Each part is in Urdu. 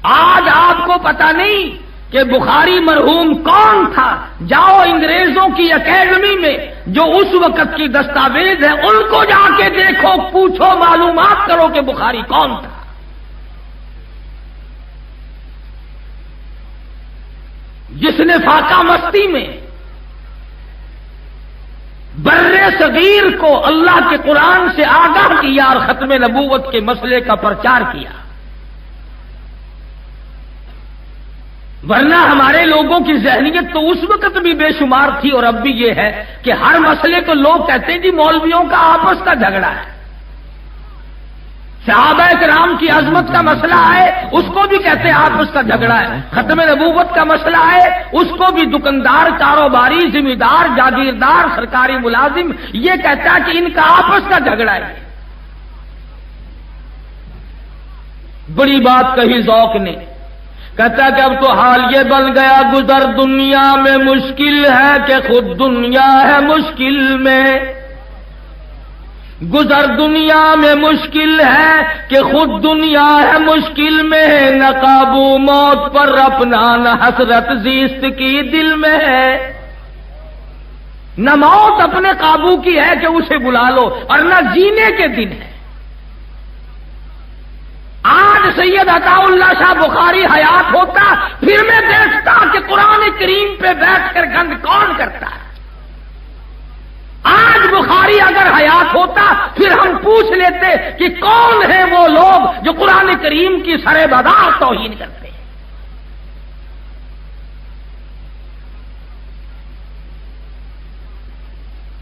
آج آپ کو پتا نہیں کہ بخاری مرحوم کون تھا؟ جاؤ انگریزوں کی اکیڈمی میں جو اس وقت کی دستاویز ہے ان کو جا کے دیکھو، پوچھو، معلومات کرو کہ بخاری کون تھا۔ جس نے فاقہ مستی میں بر صغیر کو اللہ کے قرآن سے آگاہ کیا اور ختم نبوت کے مسئلے کا پرچار کیا۔ ورنہ ہمارے لوگوں کی ذہنیت تو اس وقت بھی بے شمار تھی اور اب بھی یہ ہے کہ ہر مسئلے کو لوگ کہتے ہیں جی مولویوں کا آپس کا جھگڑا ہے۔ صحابہ کرام کی عظمت کا مسئلہ ہے، اس کو بھی کہتے ہیں آپس کا جھگڑا ہے۔ ختم نبوت کا مسئلہ ہے، اس کو بھی دکاندار، کاروباری، ذمہ دار، جاگیردار، سرکاری ملازم یہ کہتا ہے کہ ان کا آپس کا جھگڑا ہے۔ بڑی بات کہی ذوق نے، کہتا کہ اب تو حال یہ بن گیا گزر دنیا میں مشکل ہے کہ خود دنیا ہے مشکل میں، گزر دنیا میں مشکل ہے کہ خود دنیا ہے مشکل میں، نہ قابو موت پر اپنا نہ حسرت زیست کی دل میں ہے۔ نہ موت اپنے قابو کی ہے کہ اسے بلا لو اور نہ جینے کے دن ہے۔ آج سید عطا اللہ شاہ بخاری حیات ہوتا پھر میں دیکھتا کہ قرآن کریم پہ بیٹھ کر گند کون کرتا ہے۔ آج بخاری اگر حیات ہوتا پھر ہم پوچھ لیتے کہ کون ہیں وہ لوگ جو قرآن کریم کی سرے بدار توہین کرتے ہیں۔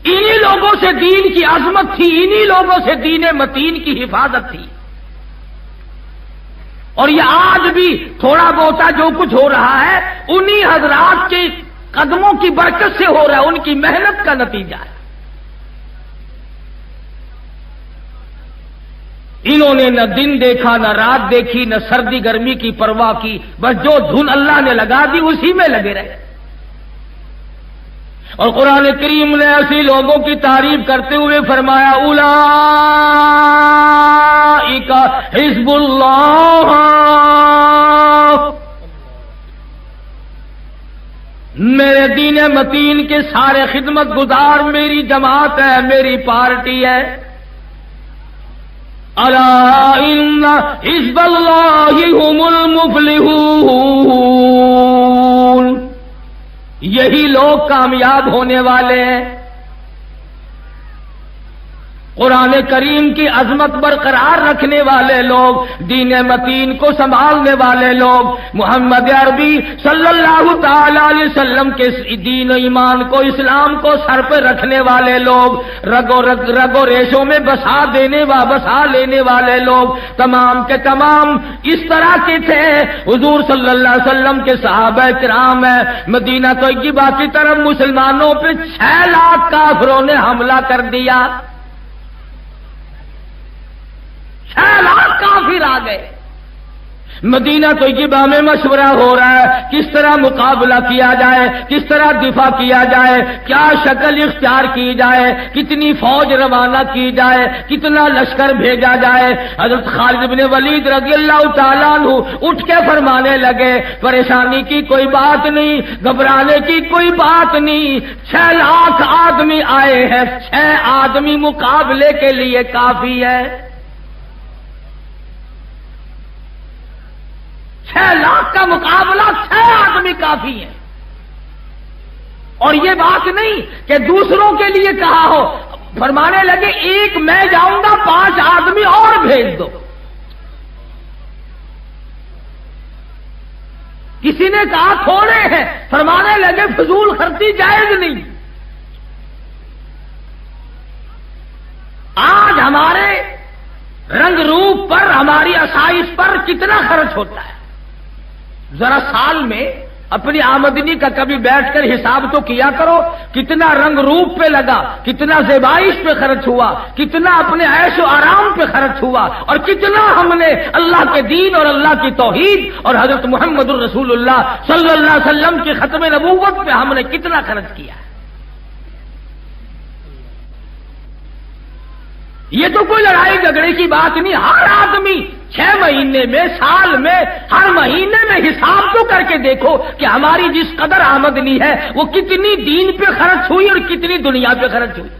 انہی لوگوں سے دین کی عظمت تھی، انہی لوگوں سے دین متین کی حفاظت تھی۔ اور یہ آج بھی تھوڑا بہت جو کچھ ہو رہا ہے انہی حضرات کے قدموں کی برکت سے ہو رہا ہے، ان کی محنت کا نتیجہ ہے۔ انہوں نے نہ دن دیکھا، نہ رات دیکھی، نہ سردی گرمی کی پرواہ کی، بس جو دھن اللہ نے لگا دی اسی میں لگے رہے۔ اور قرآن کریم نے ایسی لوگوں کی تعریف کرتے ہوئے فرمایا اولئک حزب اللہ، میرے دین متین کے سارے خدمت گزار میری جماعت ہے، میری پارٹی ہے۔ الا ان حزب اللہ هم المفلحون، یہی لوگ کامیاب ہونے والے ہیں۔ قرآن کریم کی عظمت برقرار رکھنے والے لوگ، دین متین کو سنبھالنے والے لوگ، محمد عربی صلی اللہ تعالی علیہ وسلم کے دین و ایمان کو، اسلام کو سر پہ رکھنے والے لوگ، رگو ریشوں میں بسا لینے والے لوگ تمام کے تمام اس طرح کے تھے۔ حضور صلی اللہ علیہ وسلم کے صحابہ کرام ہیں، مدینہ طیبہ کی طرف مسلمانوں پہ 6 لاکھ کافروں نے حملہ کر دیا، 6 لاکھ کافر آ گئے۔ مدینہ طیبہ میں مشورہ ہو رہا ہے کس طرح مقابلہ کیا جائے، کس طرح دفاع کیا جائے، کیا شکل اختیار کی جائے، کتنی فوج روانہ کی جائے، کتنا لشکر بھیجا جائے۔ حضرت خالد بن ولید رضی اللہ تعالیٰ عنہ اٹھ کے فرمانے لگے پریشانی کی کوئی بات نہیں، گھبرانے کی کوئی بات نہیں، 6 لاکھ آدمی آئے ہیں، 6 آدمی مقابلے کے لیے کافی ہے۔ 6 لاکھ کا مقابلہ 6 آدمی کافی ہے۔ اور یہ بات نہیں کہ دوسروں کے لیے کہا ہو، فرمانے لگے ایک میں جاؤں گا، 5 آدمی اور بھیج دو۔ کسی نے کہا تھوڑے ہیں، فرمانے لگے فضول خرچی جائز نہیں۔ آج ہمارے رنگ روپ پر، ہماری آسائش پر کتنا خرچ ہوتا ہے؟ ذرا سال میں اپنی آمدنی کا کبھی بیٹھ کر حساب تو کیا کرو، کتنا رنگ روپ پہ لگا، کتنا زیبائش پہ خرچ ہوا، کتنا اپنے عیش و آرام پہ خرچ ہوا، اور کتنا ہم نے اللہ کے دین اور اللہ کی توحید اور حضرت محمد الرسول اللہ صلی اللہ علیہ وسلم کی ختم نبوت پہ ہم نے کتنا خرچ کیا ہے۔ یہ تو کوئی لڑائی جھگڑے کی بات نہیں. ہر آدمی 6 مہینے میں، سال میں، ہر مہینے میں حساب تو کر کے دیکھو کہ ہماری جس قدر آمدنی ہے وہ کتنی دین پہ خرچ ہوئی اور کتنی دنیا پہ خرچ ہوئی.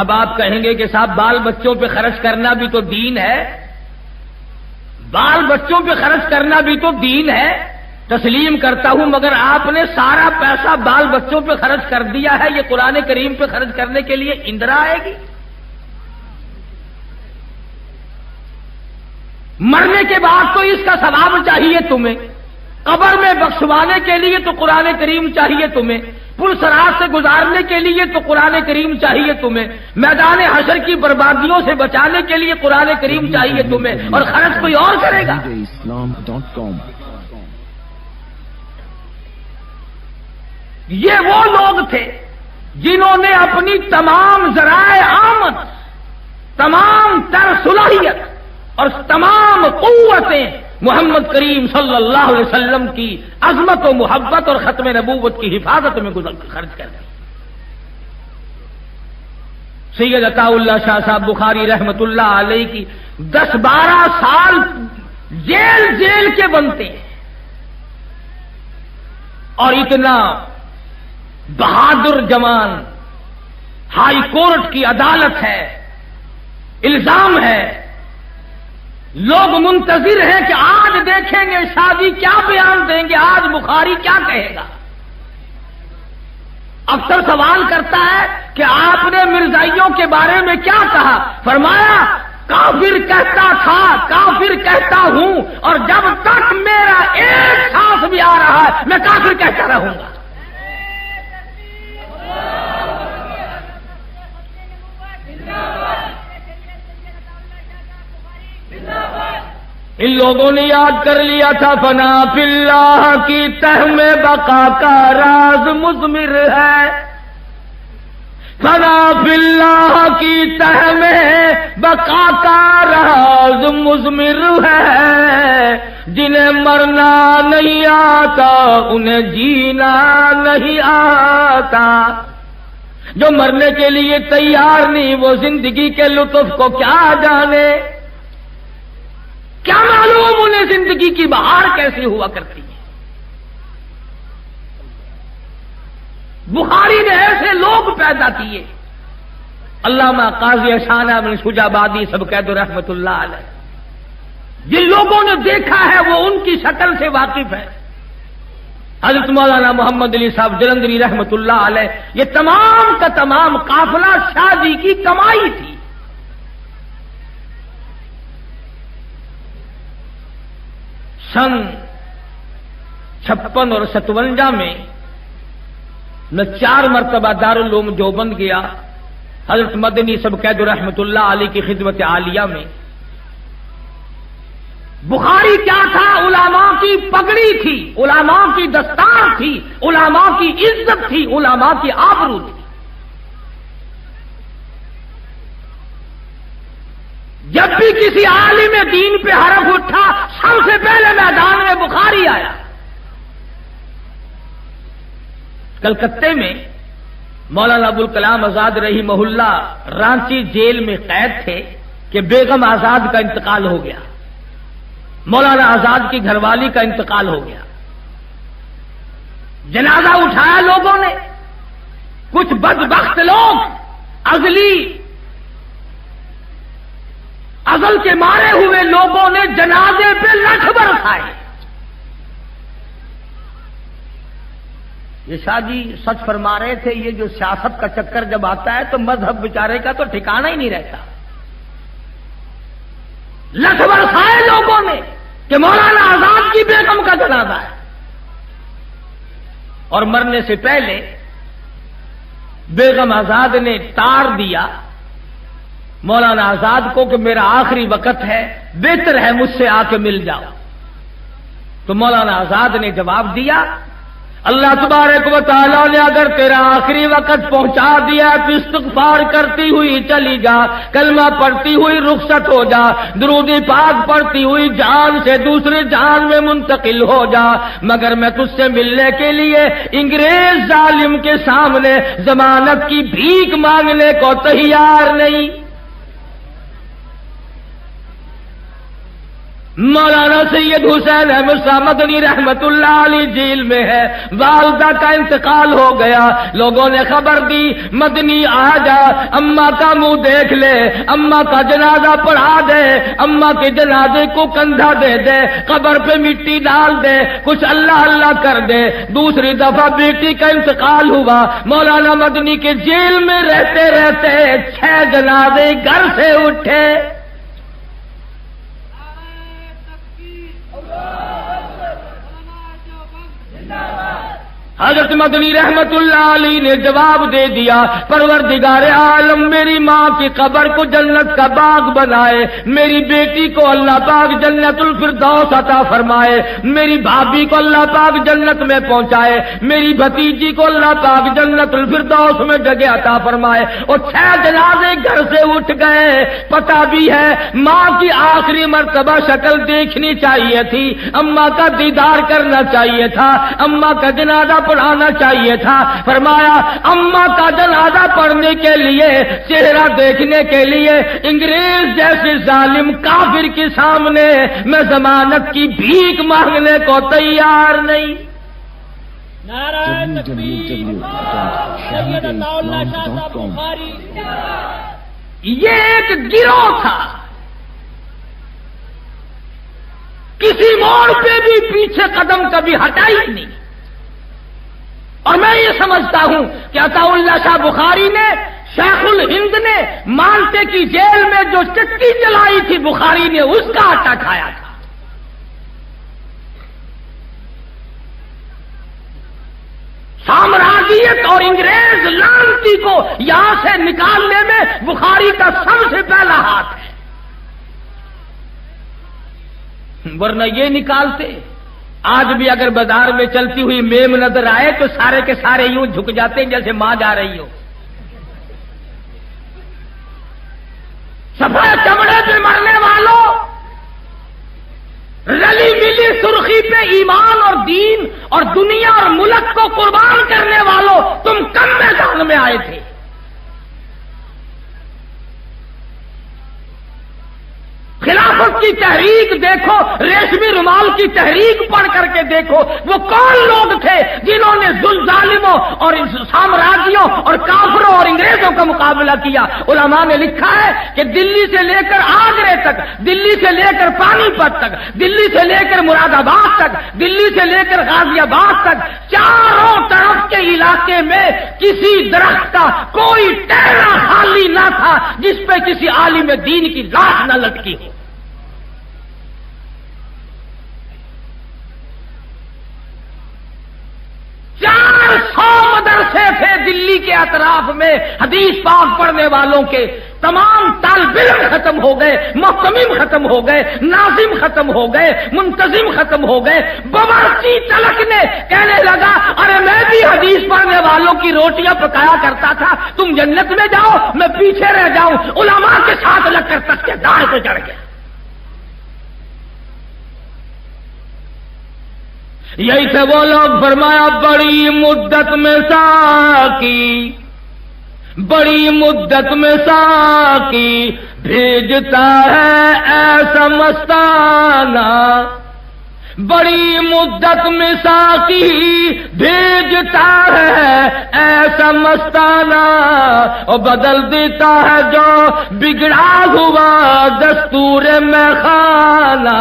اب آپ کہیں گے کہ صاحب بال بچوں پہ خرچ کرنا بھی تو دین ہے. بال بچوں پہ خرچ کرنا بھی تو دین ہے. تسلیم کرتا ہوں، مگر آپ نے سارا پیسہ بال بچوں پہ خرچ کر دیا ہے. یہ قرآن کریم پہ خرچ کرنے کے لیے اندرا آئے گی؟ مرنے کے بعد تو اس کا ثواب چاہیے تمہیں، قبر میں بخشوانے کے لیے تو قرآن کریم چاہیے تمہیں، پل صراط سے گزارنے کے لیے تو قرآن کریم چاہیے تمہیں، میدان حشر کی بربادیوں سے بچانے کے لیے قرآن کریم چاہیے تمہیں، اور خرچ کوئی اور کرے گا؟ یہ وہ لوگ تھے جنہوں نے اپنی تمام ذرائع آمد، تمام تر صلاحیت اور تمام قوتیں محمد کریم صلی اللہ علیہ وسلم کی عظمت و محبت اور ختم نبوت کی حفاظت میں خرچ کر دی. سید عطا اللہ شاہ صاحب بخاری رحمت اللہ علیہ کی 10-12 سال جیل کے بنتے ہیں، اور اتنا بہادر جوان، ہائی کورٹ کی عدالت ہے، الزام ہے، لوگ منتظر ہیں کہ آج دیکھیں گے شادی کیا بیان دیں گے، آج بخاری کیا کہے گا. اکثر سوال کرتا ہے کہ آپ نے مرزائیوں کے بارے میں کیا کہا؟ فرمایا کافر کہتا تھا، کافر کہتا ہوں، اور جب تک میرا ایک سانس بھی آ رہا ہے میں کافر کہتا رہوں گا. ان لوگوں نے یاد کر لیا تھا فنا فی اللہ کی تہ میں بقا کا راز مضمر ہے. فنا فی اللہ کی تہ میں بقا کا راز مضمر ہے. جنہیں مرنا نہیں آتا انہیں جینا نہیں آتا. جو مرنے کے لیے تیار نہیں وہ زندگی کے لطف کو کیا جانے. کیا معلوم انہیں زندگی کی بہار کیسی ہوا کرتی ہے. بخاری نے ایسے لوگ پیدا کیے. علامہ قاضی اشانہ بن شجابادی سب قید رحمت اللہ علیہ، جن لوگوں نے دیکھا ہے وہ ان کی شکل سے واقف ہے. حضرت مولانا محمد علی صاحب جلندری رحمت اللہ علیہ، یہ تمام کا تمام قافلہ شادی کی کمائی تھی. سن 56 اور 57 میں میں 4 مرتبہ دارالعلوم دیوبند گیا حضرت مدنی سب قید رحمت اللہ علیہ کی خدمت عالیہ میں. بخاری کیا تھا؟ علماء کی پگڑی تھی، علماء کی دستار تھی، علماء کی عزت تھی، علماء کی آبرو تھی. جب بھی کسی عالم دین پہ حرف اٹھا سب سے پہلے میدان میں بخاری آیا. کلکتے میں مولانا ابوالکلام آزاد رحمہ اللہ رانچی جیل میں قید تھے کہ بیگم آزاد کا انتقال ہو گیا، مولانا آزاد کی گھر والی کا انتقال ہو گیا. جنازہ اٹھایا لوگوں نے. کچھ بدبخت لوگ ازل کے مارے ہوئے لوگوں نے جنازے پہ لٹھ برسائے. یہ شاہ جی سچ فرما رہے تھے، یہ جو سیاست کا چکر جب آتا ہے تو مذہب بیچارے کا تو ٹھکانہ ہی نہیں رہتا. لٹھ برسائے لوگوں نے کہ مولانا آزاد کی بیگم کا جنازہ ہے، اور مرنے سے پہلے بیگم آزاد نے تار دیا مولانا آزاد کو کہ میرا آخری وقت ہے، بہتر ہے مجھ سے آ کے مل جاؤ. تو مولانا آزاد نے جواب دیا اللہ تبارک و تعالیٰ نے اگر تیرا آخری وقت پہنچا دیا تو استغفار کرتی ہوئی چلی جا، کلمہ پڑھتی ہوئی رخصت ہو جا، درود پاک پڑھتی ہوئی جان سے دوسری جان میں منتقل ہو جا، مگر میں تجھ سے ملنے کے لیے انگریز ظالم کے سامنے ضمانت کی بھیک مانگنے کو تیار نہیں۔ مولانا سید حسین احمد شاہ مدنی رحمت اللہ علیہ جیل میں ہے، والدہ کا انتقال ہو گیا، لوگوں نے خبر دی مدنی آ جا، اماں کا منہ دیکھ لے، اماں کا جنازہ پڑھا دے، اماں کے جنازے کو کندھا دے دے، قبر پہ مٹی ڈال دے، کچھ اللہ اللہ کر دے۔ دوسری دفعہ بیٹی کا انتقال ہوا، مولانا مدنی کے جیل میں رہتے رہتے 6 جنازے گھر سے اٹھے۔ حضرت مدنی رحمت اللہ علیہ نے جواب دے دیا، پروردگار عالم میری ماں کی قبر کو جنت کا باغ بنائے، میری بیٹی کو اللہ پاک جنت الفردوس عطا فرمائے، میری بھابھی کو اللہ پاک جنت میں پہنچائے، میری بھتیجی کو اللہ پاک جنت الفردوس میں جگہ عطا فرمائے۔ اور 6 جنازے گھر سے اٹھ گئے۔ پتہ بھی ہے ماں کی آخری مرتبہ شکل دیکھنی چاہیے تھی، اماں کا دیدار کرنا چاہیے تھا، اماں کا جنازہ پڑھانا چاہیے تھا۔ فرمایا اماں کا جنازہ پڑھنے کے لیے، چہرہ دیکھنے کے لیے انگریز جیسے ظالم کافر کے سامنے میں ضمانت کی بھیک مانگنے کو تیار نہیں۔ نعرہ تکبیر، سید عطا اللہ شاہ صاحب بخاری۔ یہ ایک گروہ تھا، کسی موڑ پہ بھی پیچھے قدم کبھی ہٹا ہی نہیں۔ اور میں یہ سمجھتا ہوں کہ عطا اللہ شاہ بخاری نے، شیخ الہند نے مالٹے کی جیل میں جو چکی چلائی تھی بخاری نے اس کا آٹا کھایا تھا۔ سامراجیت اور انگریز لعنتی کو یہاں سے نکالنے میں بخاری کا سب سے پہلا ہاتھ ہے، ورنہ یہ نکالتے۔ آج بھی اگر بازار میں چلتی ہوئی میم نظر آئے تو سارے کے سارے یوں جھک جاتے ہیں جیسے ماں جا رہی ہو۔ سفید چمڑے پہ مرنے والوں، رلی ملی سرخی پہ ایمان اور دین اور دنیا اور ملک کو قربان کرنے والوں، تم کم میدان میں آئے تھے۔ خلافت کی تحریک دیکھو، ریشمی رومال کی تحریک پڑھ کر کے دیکھو، وہ کون لوگ تھے جنہوں نے ظالموں اور سامراجیوں اور کافروں اور انگریزوں کا مقابلہ کیا۔ علماء نے لکھا ہے کہ دلی سے لے کر آگرے تک، دلی سے لے کر پانی پت تک، دلی سے لے کر مراد آباد تک، دلی سے لے کر غازی آباد تک، چاروں طرف کے علاقے میں کسی درخت کا کوئی ٹہرا خالی نہ تھا جس پہ کسی عالم دین کی لاش نہ لٹکی ہو۔ 400 مدرسے تھے دلی کے اطراف میں، حدیث پاک پڑھنے والوں کے تمام طالب علم ختم ہو گئے، محتمم ختم ہو گئے، ناظم ختم ہو گئے، منتظم ختم ہو گئے۔ باورچی تلک نے کہنے لگا ارے میں بھی حدیث پڑھنے والوں کی روٹیاں پکایا کرتا تھا، تم جنت میں جاؤ میں پیچھے رہ جاؤں۔ علماء کے ساتھ لگ کر تختے دار پہ چڑھ گیا۔ یہی تھے وہ لوگ، فرمایا بڑی مدت میں ساقی، بڑی مدت میں ساقی بھیجتا ہے ایسا مستانہ، بڑی مدت میں ساقی بھیجتا ہے ایسا مستانہ، اور بدل دیتا ہے جو بگڑا ہوا دستور میں خانہ۔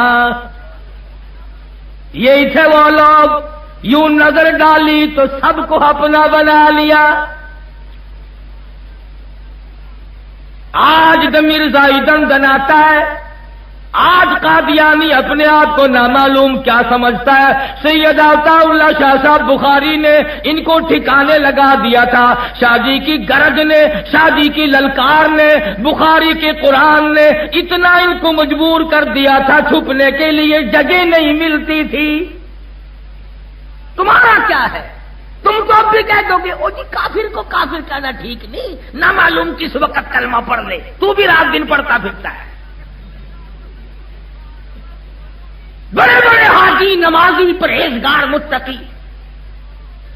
یہی تھے وہ لوگ، یوں نظر ڈالی تو سب کو اپنا بنا لیا۔ آج مرزائی دن دناتا ہے، آج قادیانی اپنے آپ کو نامعلوم کیا سمجھتا ہے۔ سید عطا اللہ شاہ صاحب بخاری نے ان کو ٹھکانے لگا دیا تھا۔ شاہ جی کی گرج نے، شاہ جی کی للکار نے، بخاری کے قرآن نے اتنا ان کو مجبور کر دیا تھا، چھپنے کے لیے جگہ نہیں ملتی تھی۔ 400 مدرسے تھے دلی کے اطراف میں، حدیث پاک پڑھنے والوں کے تمام طالب علم ختم ہو گئے، محتمم ختم ہو گئے، ناظم ختم ہو گئے۔ علماء نے لکھا ہے کہ دلی سے لے کر آگرے تک، دلی سے لے کر پانی پت تک، دلی سے لے کر غازی آباد تک، چاروں طرف کے علاقے میں کسی درخت کا کوئی ٹہرا خالی نہ تھا جس پہ کسی عالم دین کی لاش نہ لٹکی ہو۔ تمہارا کیا ہے؟ تم تو اب بھی کہہ دو گے او جی کافر کو کافر کہنا ٹھیک نہیں، نہ معلوم کس وقت کلمہ پڑھ لے، تو بھی رات دن پڑھتا پھرتا ہے۔ بڑے بڑے حاجی، نمازی، پرہیزگار، متقی،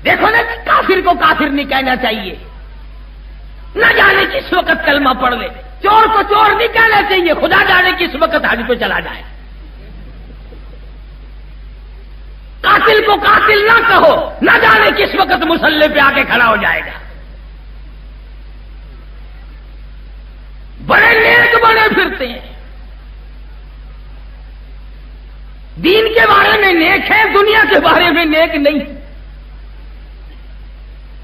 دیکھو نا کہ کافر کو کافر نہیں کہنا چاہیے، نہ جانے کس وقت کلمہ پڑھ لے۔ چور کو چور نہیں کہنا چاہیے، خدا جانے کس وقت حج پہ چلا جائے۔ قاتل کو قاتل نہ کہو، نہ جانے کس وقت مصلی پہ آ کے کھڑا ہو جائے گا۔ بڑے نیک بنے پھرتے ہیں، دین کے بارے میں نیک ہے، دنیا کے بارے میں نیک نہیں۔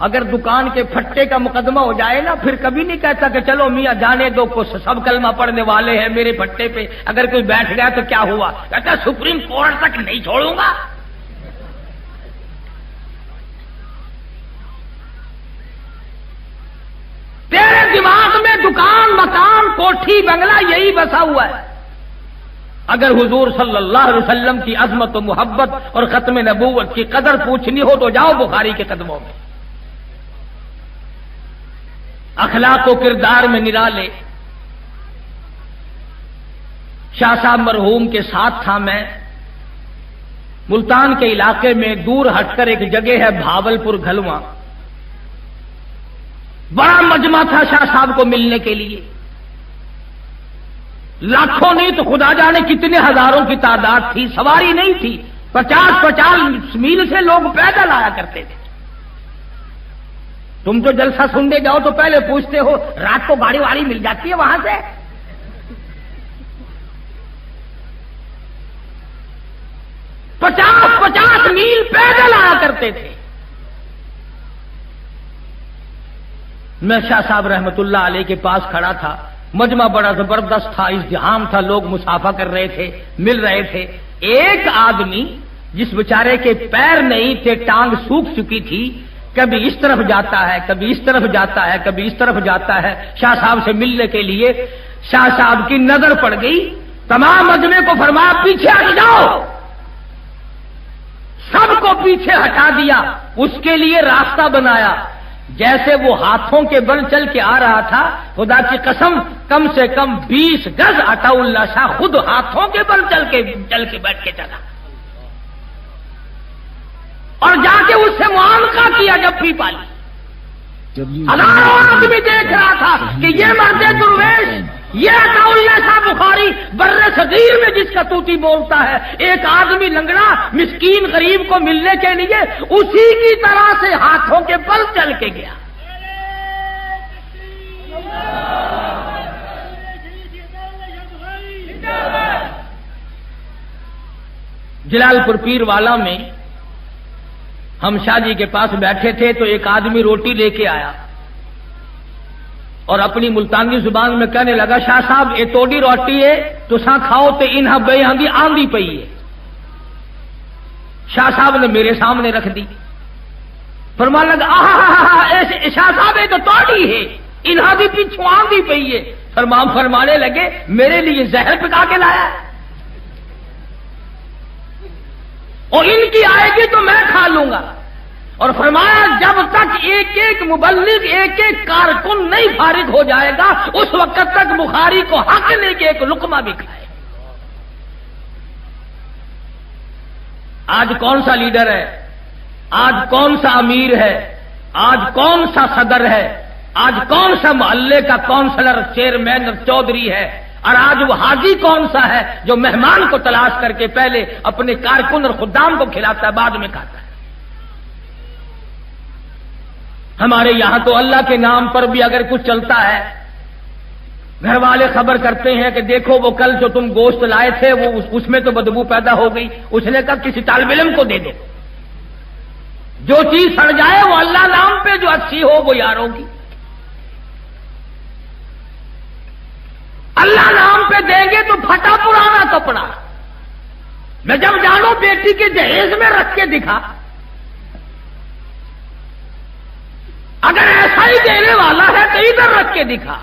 اگر دکان کے پھٹے کا مقدمہ ہو جائے نا، پھر کبھی نہیں کہتا کہ چلو میاں جانے دو، کو سب کلمہ پڑھنے والے ہیں میرے پھٹے پہ، اگر کوئی بیٹھ گیا تو کیا ہوا؟ کہتا سپریم کورٹ تک نہیں چھوڑوں گا۔ تیرے دماغ میں دکان، مکان، کوٹھی، بنگلہ یہی بسا ہوا ہے۔ اگر حضور صلی اللہ علیہ وسلم کی عظمت و محبت اور ختم نبوت کی قدر پوچھنی ہو تو جاؤ بخاری کے قدموں میں۔ اخلاق و کردار میں نرالے۔ شاہ صاحب مرحوم کے ساتھ تھا میں، ملتان کے علاقے میں دور ہٹ کر ایک جگہ ہے بھاولپور گھلواں، بڑا مجمع تھا شاہ صاحب کو ملنے کے لیے، لاکھوں نہیں تو خدا جانے کتنے ہزاروں کی تعداد تھی، سواری نہیں تھی، 50 میل سے لوگ پیدل آیا کرتے تھے۔ تم تو جلسہ سننے جاؤ تو پہلے پوچھتے ہو رات کو گاڑی واڑی مل جاتی ہے وہاں سے؟ 50 میل پیدل آیا کرتے تھے۔ میں شاہ صاحب رحمت اللہ علیہ کے پاس کھڑا تھا، مجمع بڑا زبردست تھا، ازدحام تھا، لوگ مصافحہ کر رہے تھے، مل رہے تھے۔ ایک آدمی جس بیچارے کے پیر نہیں تھے، ٹانگ سوکھ چکی تھی، کبھی اس طرف جاتا ہے، کبھی اس طرف جاتا ہے، کبھی اس طرف جاتا ہے شاہ صاحب سے ملنے کے لیے۔ شاہ صاحب کی نظر پڑ گئی، تمام مجمع کو فرمایا پیچھے ہٹ جاؤ، سب کو پیچھے ہٹا دیا، اس کے لیے راستہ بنایا۔ جیسے وہ ہاتھوں کے بل چل کے آ رہا تھا، خدا کی قسم کم سے کم 20 گز عطا اللہ شاہ خود ہاتھوں کے بل چل کے بیٹھ کے چلا، اور جا کے اس سے معانقہ کیا جب پالی۔ ہزاروں آدمی دیکھ رہا تھا کہ یہ مرد درویش، یہ عطا اللہ شاہ بخاری بر صغیر میں جس کا طوطی بولتا ہے، ایک آدمی لنگڑا مسکین غریب کو ملنے کے لیے اسی کی طرح سے ہاتھوں کے بل چل کے گیا۔ جلال پور پیر والا میں ہم شاہ جی کے پاس بیٹھے تھے تو ایک آدمی روٹی لے کے آیا اور اپنی ملتانی زبان میں کہنے لگا شاہ صاحب یہ توڑی روٹی ہے تو سا کھاؤ تے انہاں بے آندھی آندھی پئی ہے۔ شاہ صاحب نے میرے سامنے رکھ دی، فرمانے لگا شاہ صاحب یہ تو توڑی ہے، انہاں بھی پیچھو آندھی پئی ہے۔ فرمانے لگے میرے لیے زہر پکا کے لایا ہے، اور ان کی آئے گی تو میں کھا لوں گا۔ اور فرمایا جب تک ایک ایک مبلغ، ایک ایک کارکن نہیں فارغ ہو جائے گا اس وقت تک بخاری کو حق نہیں کہ ایک لقمہ بھی کھائے۔ آج کون سا لیڈر ہے، آج کون سا امیر ہے، آج کون سا صدر ہے، آج کون سا محلے کا کونسلر، چیئرمین اور چودھری ہے، اور آج وہ حاجی کون سا ہے جو مہمان کو تلاش کر کے پہلے اپنے کارکن اور خدام کو کھلاتا ہے بعد میں کھاتا ہے۔ ہمارے یہاں تو اللہ کے نام پر بھی اگر کچھ چلتا ہے، گھر والے خبر کرتے ہیں کہ دیکھو وہ کل جو تم گوشت لائے تھے وہ اس میں تو بدبو پیدا ہو گئی، اس نے کہا کسی طالب علم کو دے دو، جو چیز سڑ جائے وہ اللہ نام پہ جو اچھی ہو وہ یاروں کی، اللہ نام پہ دیں گے تو پھٹا پرانا کپڑا۔ میں جب جانو بیٹی کے جہیز میں رکھ کے دکھا، اگر ایسا ہی دینے والا ہے تو ادھر رکھ کے دکھا۔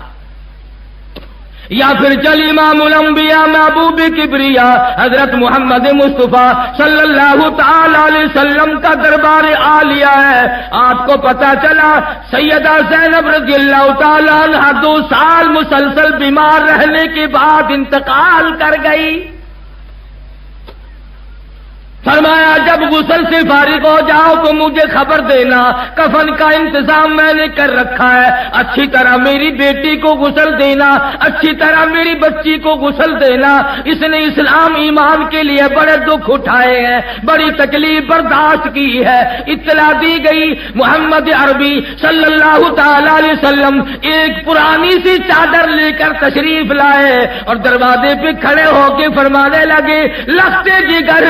یا پھر چل امام الانبیاء محبوب کبریا حضرت محمد مصطفیٰ صلی اللہ تعالی علیہ وسلم کا دربار عالیہ ہے. آپ کو پتا چلا سیدہ زینب رضی اللہ تعالی عنہ 2 سال مسلسل بیمار رہنے کے بعد انتقال کر گئی. فرمایا جب غسل سے فارغ ہو جاؤ تو مجھے خبر دینا، کفن کا انتظام میں نے کر رکھا ہے، اچھی طرح میری بیٹی کو غسل دینا، اچھی طرح میری بچی کو غسل دینا. اس نے اسلام ایمان کے لیے بڑے دکھ اٹھائے ہیں، بڑی تکلیف برداشت کی ہے. اطلاع دی گئی. محمد عربی صلی اللہ تعالی علیہ وسلم ایک پرانی سی چادر لے کر تشریف لائے اور دروازے پہ کھڑے ہو کے فرمانے لگے لختے جگر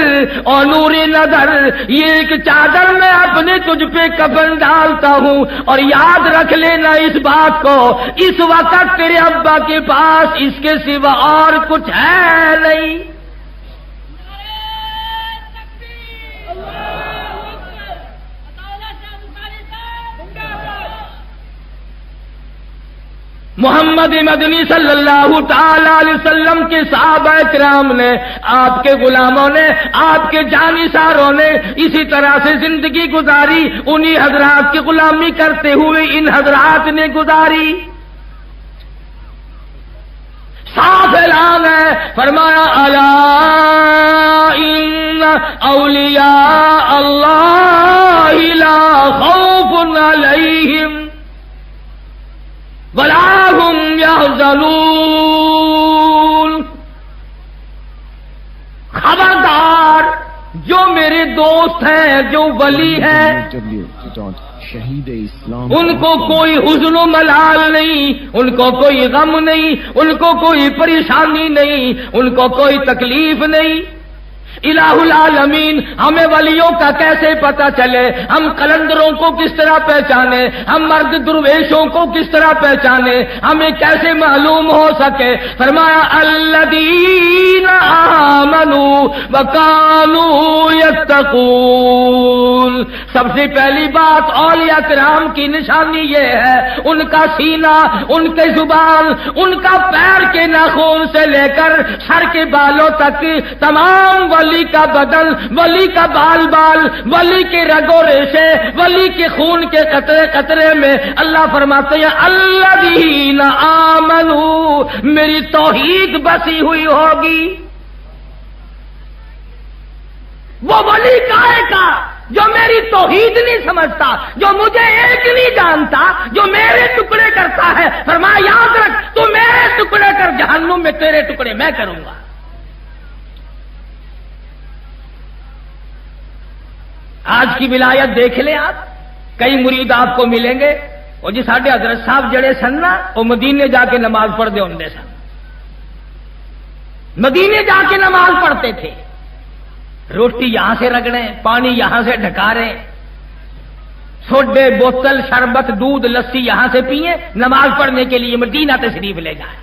اور نور نظر، یہ ایک چادر میں اپنے تجھ پہ کفن ڈالتا ہوں، اور یاد رکھ لینا اس بات کو، اس وقت تیرے ابا کے پاس اس کے سوا اور کچھ ہے نہیں. محمد مدنی صلی اللہ تعالی علیہ وسلم کے صحابہ کرام نے، آپ کے غلاموں نے، آپ کے جانثاروں نے اسی طرح سے زندگی گزاری. انہی حضرات کی غلامی کرتے ہوئے ان حضرات نے گزاری. صاف اعلان ہے، فرمایا الا ان اولیاء اللہ لا خوف علیہم ولا هم يحزنون. خبردار جو میرے دوست ہیں، جو ولی ہیں، ان کو کوئی حزن و ملال نہیں، ان کو کوئی غم نہیں، ان کو کوئی پریشانی نہیں، ان کو کوئی تکلیف نہیں. الہ العالمین ہمیں ولیوں کا کیسے پتا چلے؟ ہم قلندروں کو کس طرح پہچانے؟ ہم مرد درویشوں کو کس طرح پہچانے؟ ہمیں کیسے معلوم ہو سکے؟ فرمایا الذین آمنوا وکانوا یتقون. سب سے پہلی بات اولیاء کرام کی نشانی یہ ہے ان کا سینہ، ان کے زبان، ان کا پیر کے ناخن سے لے کر سر کے بالوں تک تمام ولی کا بدن، ولی کا بال بال، ولی کے رگو ریشے، ولی کے خون کے قطرے قطرے میں اللہ فرماتے ہیں الذین آمنوا، میری توحید بسی ہوئی ہوگی. وہ ولی کائے کا جو میری توحید نہیں سمجھتا، جو مجھے ایک نہیں جانتا، جو میرے ٹکڑے کرتا ہے. فرمایا یاد رکھ تو میرے ٹکڑے کر، جہنم میں تیرے ٹکڑے میں کروں گا. آج کی ولایت دیکھ لیں آپ، کئی مرید آپ کو ملیں گے وہ جی ساڈے حضرت صاحب جڑے سن نا وہ مدینے جا کے نماز پڑھتے ہوں سن، مدینے جا کے نماز پڑھتے تھے. روٹی یہاں سے رگڑیں، پانی یہاں سے ڈھکاریں، سوڈے بوتل شربت دودھ لسی یہاں سے پیئیں، نماز پڑھنے کے لیے مدینہ تشریف لے جائیں.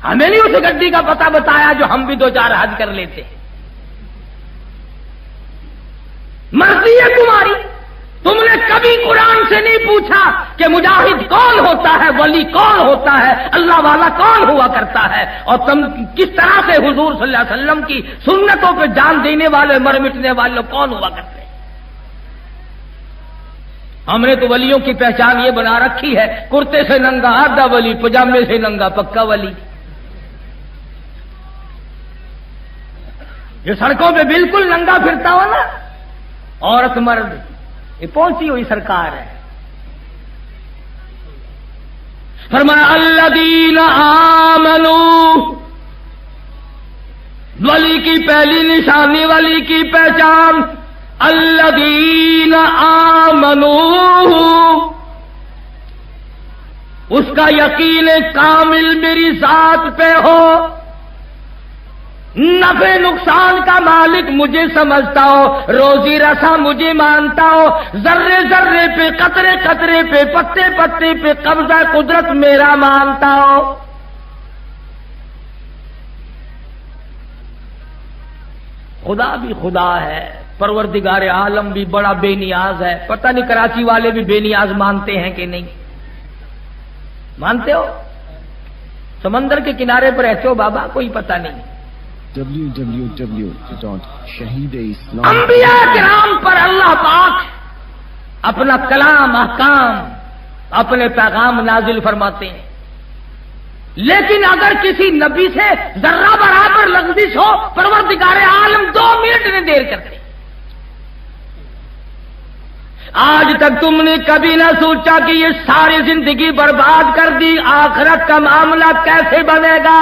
ہمیں نہیں اس گڈی کا پتہ بتایا جو ہم بھی 2-4 حج کر لیتے. مرضی ہے تمہاری. تم نے کبھی قرآن سے نہیں پوچھا کہ مجاہد کون ہوتا ہے، ولی کون ہوتا ہے، اللہ والا کون ہوا کرتا ہے، اور تم کس طرح سے حضور صلی اللہ علیہ وسلم کی سنتوں پہ جان دینے والے مر مٹنے والے کون ہوا کرتے ہیں. ہم نے تو ولیوں کی پہچان یہ بنا رکھی ہے کرتے سے ننگا آدھا ولی، پجامے سے ننگا پکا ولی. جو سڑکوں پہ بالکل ننگا پھرتا ہو نا، عورت مرد، یہ پہنچی ہوئی سرکار ہے. فرمایا الذین آمنوا، ولی کی پہلی نشانی، ولی کی پہچان الذین آمنوا، اس کا یقین کامل میری ذات پہ ہو، نفع نقصان کا مالک مجھے سمجھتا ہو، روزی رسا مجھے مانتا ہو، ذرے ذرے پہ، قطرے قطرے پہ، پتے پتے پہ قبضہ قدرت میرا مانتا ہو. خدا بھی خدا ہے، پروردگار عالم بھی بڑا بے نیاز ہے. پتہ نہیں کراچی والے بھی بے نیاز مانتے ہیں کہ نہیں مانتے ہو؟ سمندر کے کنارے پر رہتے ہو بابا، کوئی پتہ نہیں۔ www.shaheed-islam انبیاء کرام پر اللہ پاک اپنا کلام، احکام، اپنے پیغام نازل فرماتے ہیں، لیکن اگر کسی نبی سے ذرہ برابر لغزش ہو پروردگار عالم 2 منٹ میں دیر کرتے۔ آج تک تم نے کبھی نہ سوچا کہ یہ ساری زندگی برباد کر دی، آخرت کا معاملہ کیسے بنے گا؟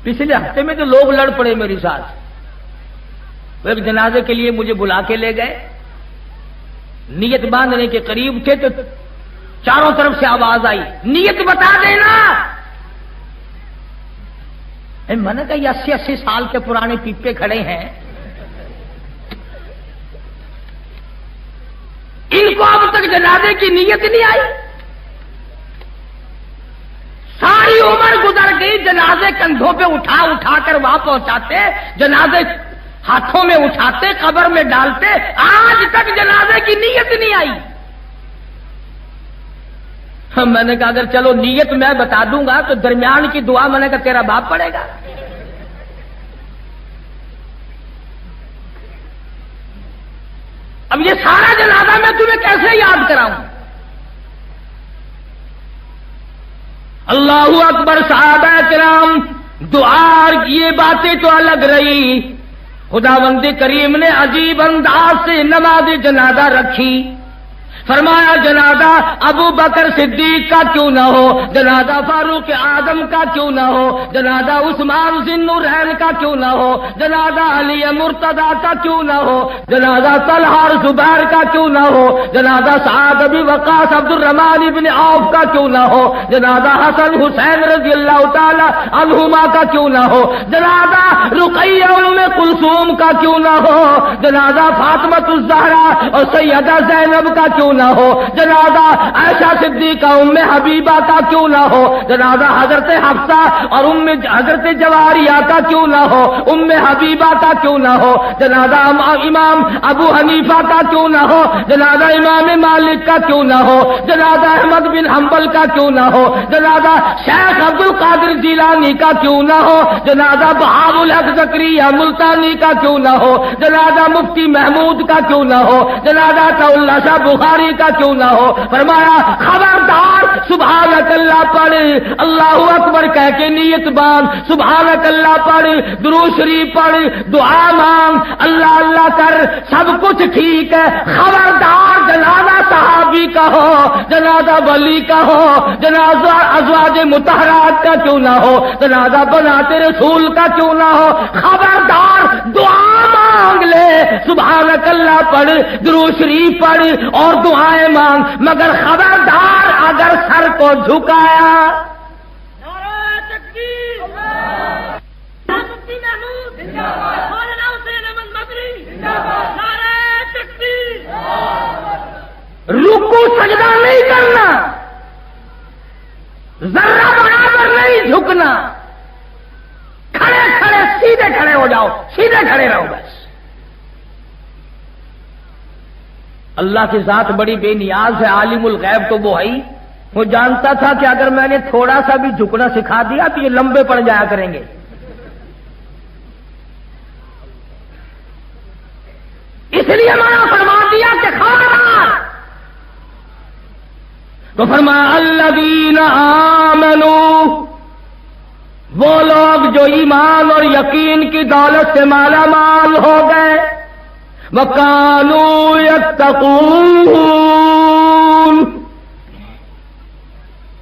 پچھلے ہفتے میں تو لوگ لڑ پڑے میرے ساتھ، وہ ایک جنازے کے لیے مجھے بلا کے لے گئے، نیت باندھنے کے قریب تھے تو چاروں طرف سے آواز آئی، نیت بتا دینا۔ میں نے کہا یہ 80 سال کے پرانے پیپے کھڑے ہیں، ان کو اب تک جنازے کی نیت نہیں آئی؟ ساری عمر گزر گئی، جنازے کندھوں پہ اٹھا اٹھا کر وہاں پہنچاتے، جنازے ہاتھوں میں اٹھاتے، قبر میں ڈالتے، آج تک جنازے کی نیت نہیں آئی۔ میں نے کہا اگر چلو نیت میں بتا دوں گا تو درمیان کی دعا میں نے کہا تیرا باپ پڑے گا۔ اب یہ سارا جنازہ میں تمہیں کیسے یاد کراؤں؟ اللہ اکبر۔ صحابہ کرام دعا یہ باتیں تو الگ رہی، خداوند کریم نے عجیب انداز سے نماز جنازہ رکھی۔ فرمایا جنازہ ابو بکر صدیق کا کیوں نہ ہو، جنازہ فاروق اعظم کا کیوں نہ ہو، جنازہ عثمان ذی النورین کا کیوں نہ ہو، جنازہ علی مرتضی کا کیوں نہ ہو، جنازہ طلحہ اور زبیر کا کیوں نہ ہو، جنازہ سعد بن وقاص عبد الرحمن بن عوف کا کیوں نہ ہو، جنازہ حسن حسین رضی اللہ تعالی عنہما کا کیوں نہ ہو، جنازہ رقیہ ام کلثوم کا کیوں نہ ہو، جنازہ فاطمہ الزہرا اور سیدہ زینب کا کیوں نہ ہو، جنازہ عائشہ صدیقہ ام حبیبہ کا کیوں نہ ہو، جنازہ حضرت حفصہ اور حضرت جواریہ کا کیوں نہ ہو، ام حبیبہ کا کیوں نہ ہو، جنازہ امام ابو حنیفہ کا کیوں نہ ہو، جنازہ امام مالک کا کیوں نہ ہو، جنازہ احمد بن حنبل کا کیوں نہ ہو، جنازہ شیخ عبد القادر جیلانی کا کیوں نہ ہو، جنازہ بہاء الحق زکریا ملتانی کا کیوں نہ ہو، جنازہ مفتی محمود کا کیوں نہ ہو، جنازہ اللہ شاہ بخاری کا کیوں نہ ہو۔ فرمایا خبردار سبحانک اللہ پڑھ، اللہ اکبر کہہ کے نیت باندھ، سبحانک اللہ پڑھ، درود شریف پڑھ، دعا مانگ، اللہ اللہ کر، سب کچھ ٹھیک ہے۔ خبردار جنازہ صحابی کا ہو، جنازہ ولی کا ہو، جنازہ ازواج مطہرات کا کیوں نہ ہو، جنازہ بنات رسول کا کیوں نہ ہو، خبردار دعا مانگ لے، سبحانک اللہ پڑھ، درود شریف پڑھ اور دعائیں مانگ، مگر خبردار اگر سر کو جھکایا، نعرہ تکبیر، مفتی محمود مولانا حسین احمد مدنی، نعرہ تکبیر، رکوع سجدہ نہیں کرنا، ذرہ برابر نہیں جھکنا، کھڑے کھڑے سیدھے کھڑے ہو جاؤ، سیدھے کھڑے رہو بس۔ اللہ کی ذات بڑی بے نیاز ہے، عالم الغیب تو وہ ہے، وہ جانتا تھا کہ اگر میں نے تھوڑا سا بھی جھکنا سکھا دیا تو یہ لمبے پڑ جایا کریں گے، اس لیے منع فرما دیا کہ خبردار۔ تو فرمایا الذین آمنوا، وہ لوگ جو ایمان اور یقین کی دولت سے مالا مال ہو گئے، وَكَانُوا يَتَّقُونَ،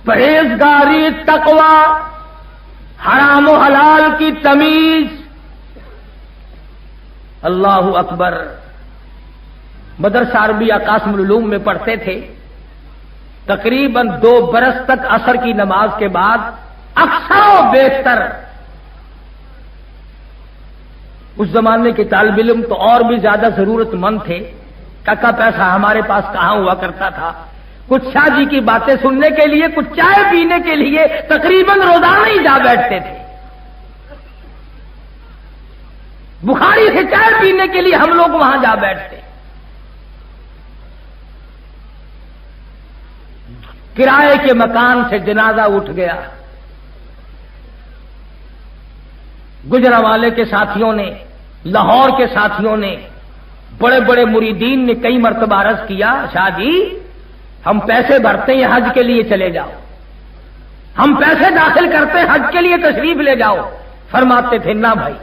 پرہیزگاری، تقوی، حرام و حلال کی تمیز۔ اللہ اکبر۔ مدرسہ عربیہ قاسم العلوم میں پڑھتے تھے، تقریباً 2 برس تک عصر کی نماز کے بعد اکثر و بیشتر اس زمانے کے طالب علم تو اور بھی زیادہ ضرورت مند تھے، ٹکا پیسہ ہمارے پاس کہاں ہوا کرتا تھا، کچھ شاہ جی کی باتیں سننے کے لیے، کچھ چائے پینے کے لیے تقریباً روزانہ ہی جا بیٹھتے تھے۔ بخاری سے چائے پینے کے لیے ہم لوگ وہاں جا بیٹھتے۔ کرائے کے مکان سے جنازہ اٹھ گیا. گجرانوالے کے ساتھیوں نے، لاہور کے ساتھیوں نے، بڑے بڑے مریدین نے کئی مرتبہ عرض کیا، شاہ جی ہم پیسے بھرتے ہیں حج کے لیے چلے جاؤ، ہم پیسے داخل کرتے ہیں حج کے لیے تشریف لے جاؤ. فرماتے تھے نہ بھائی.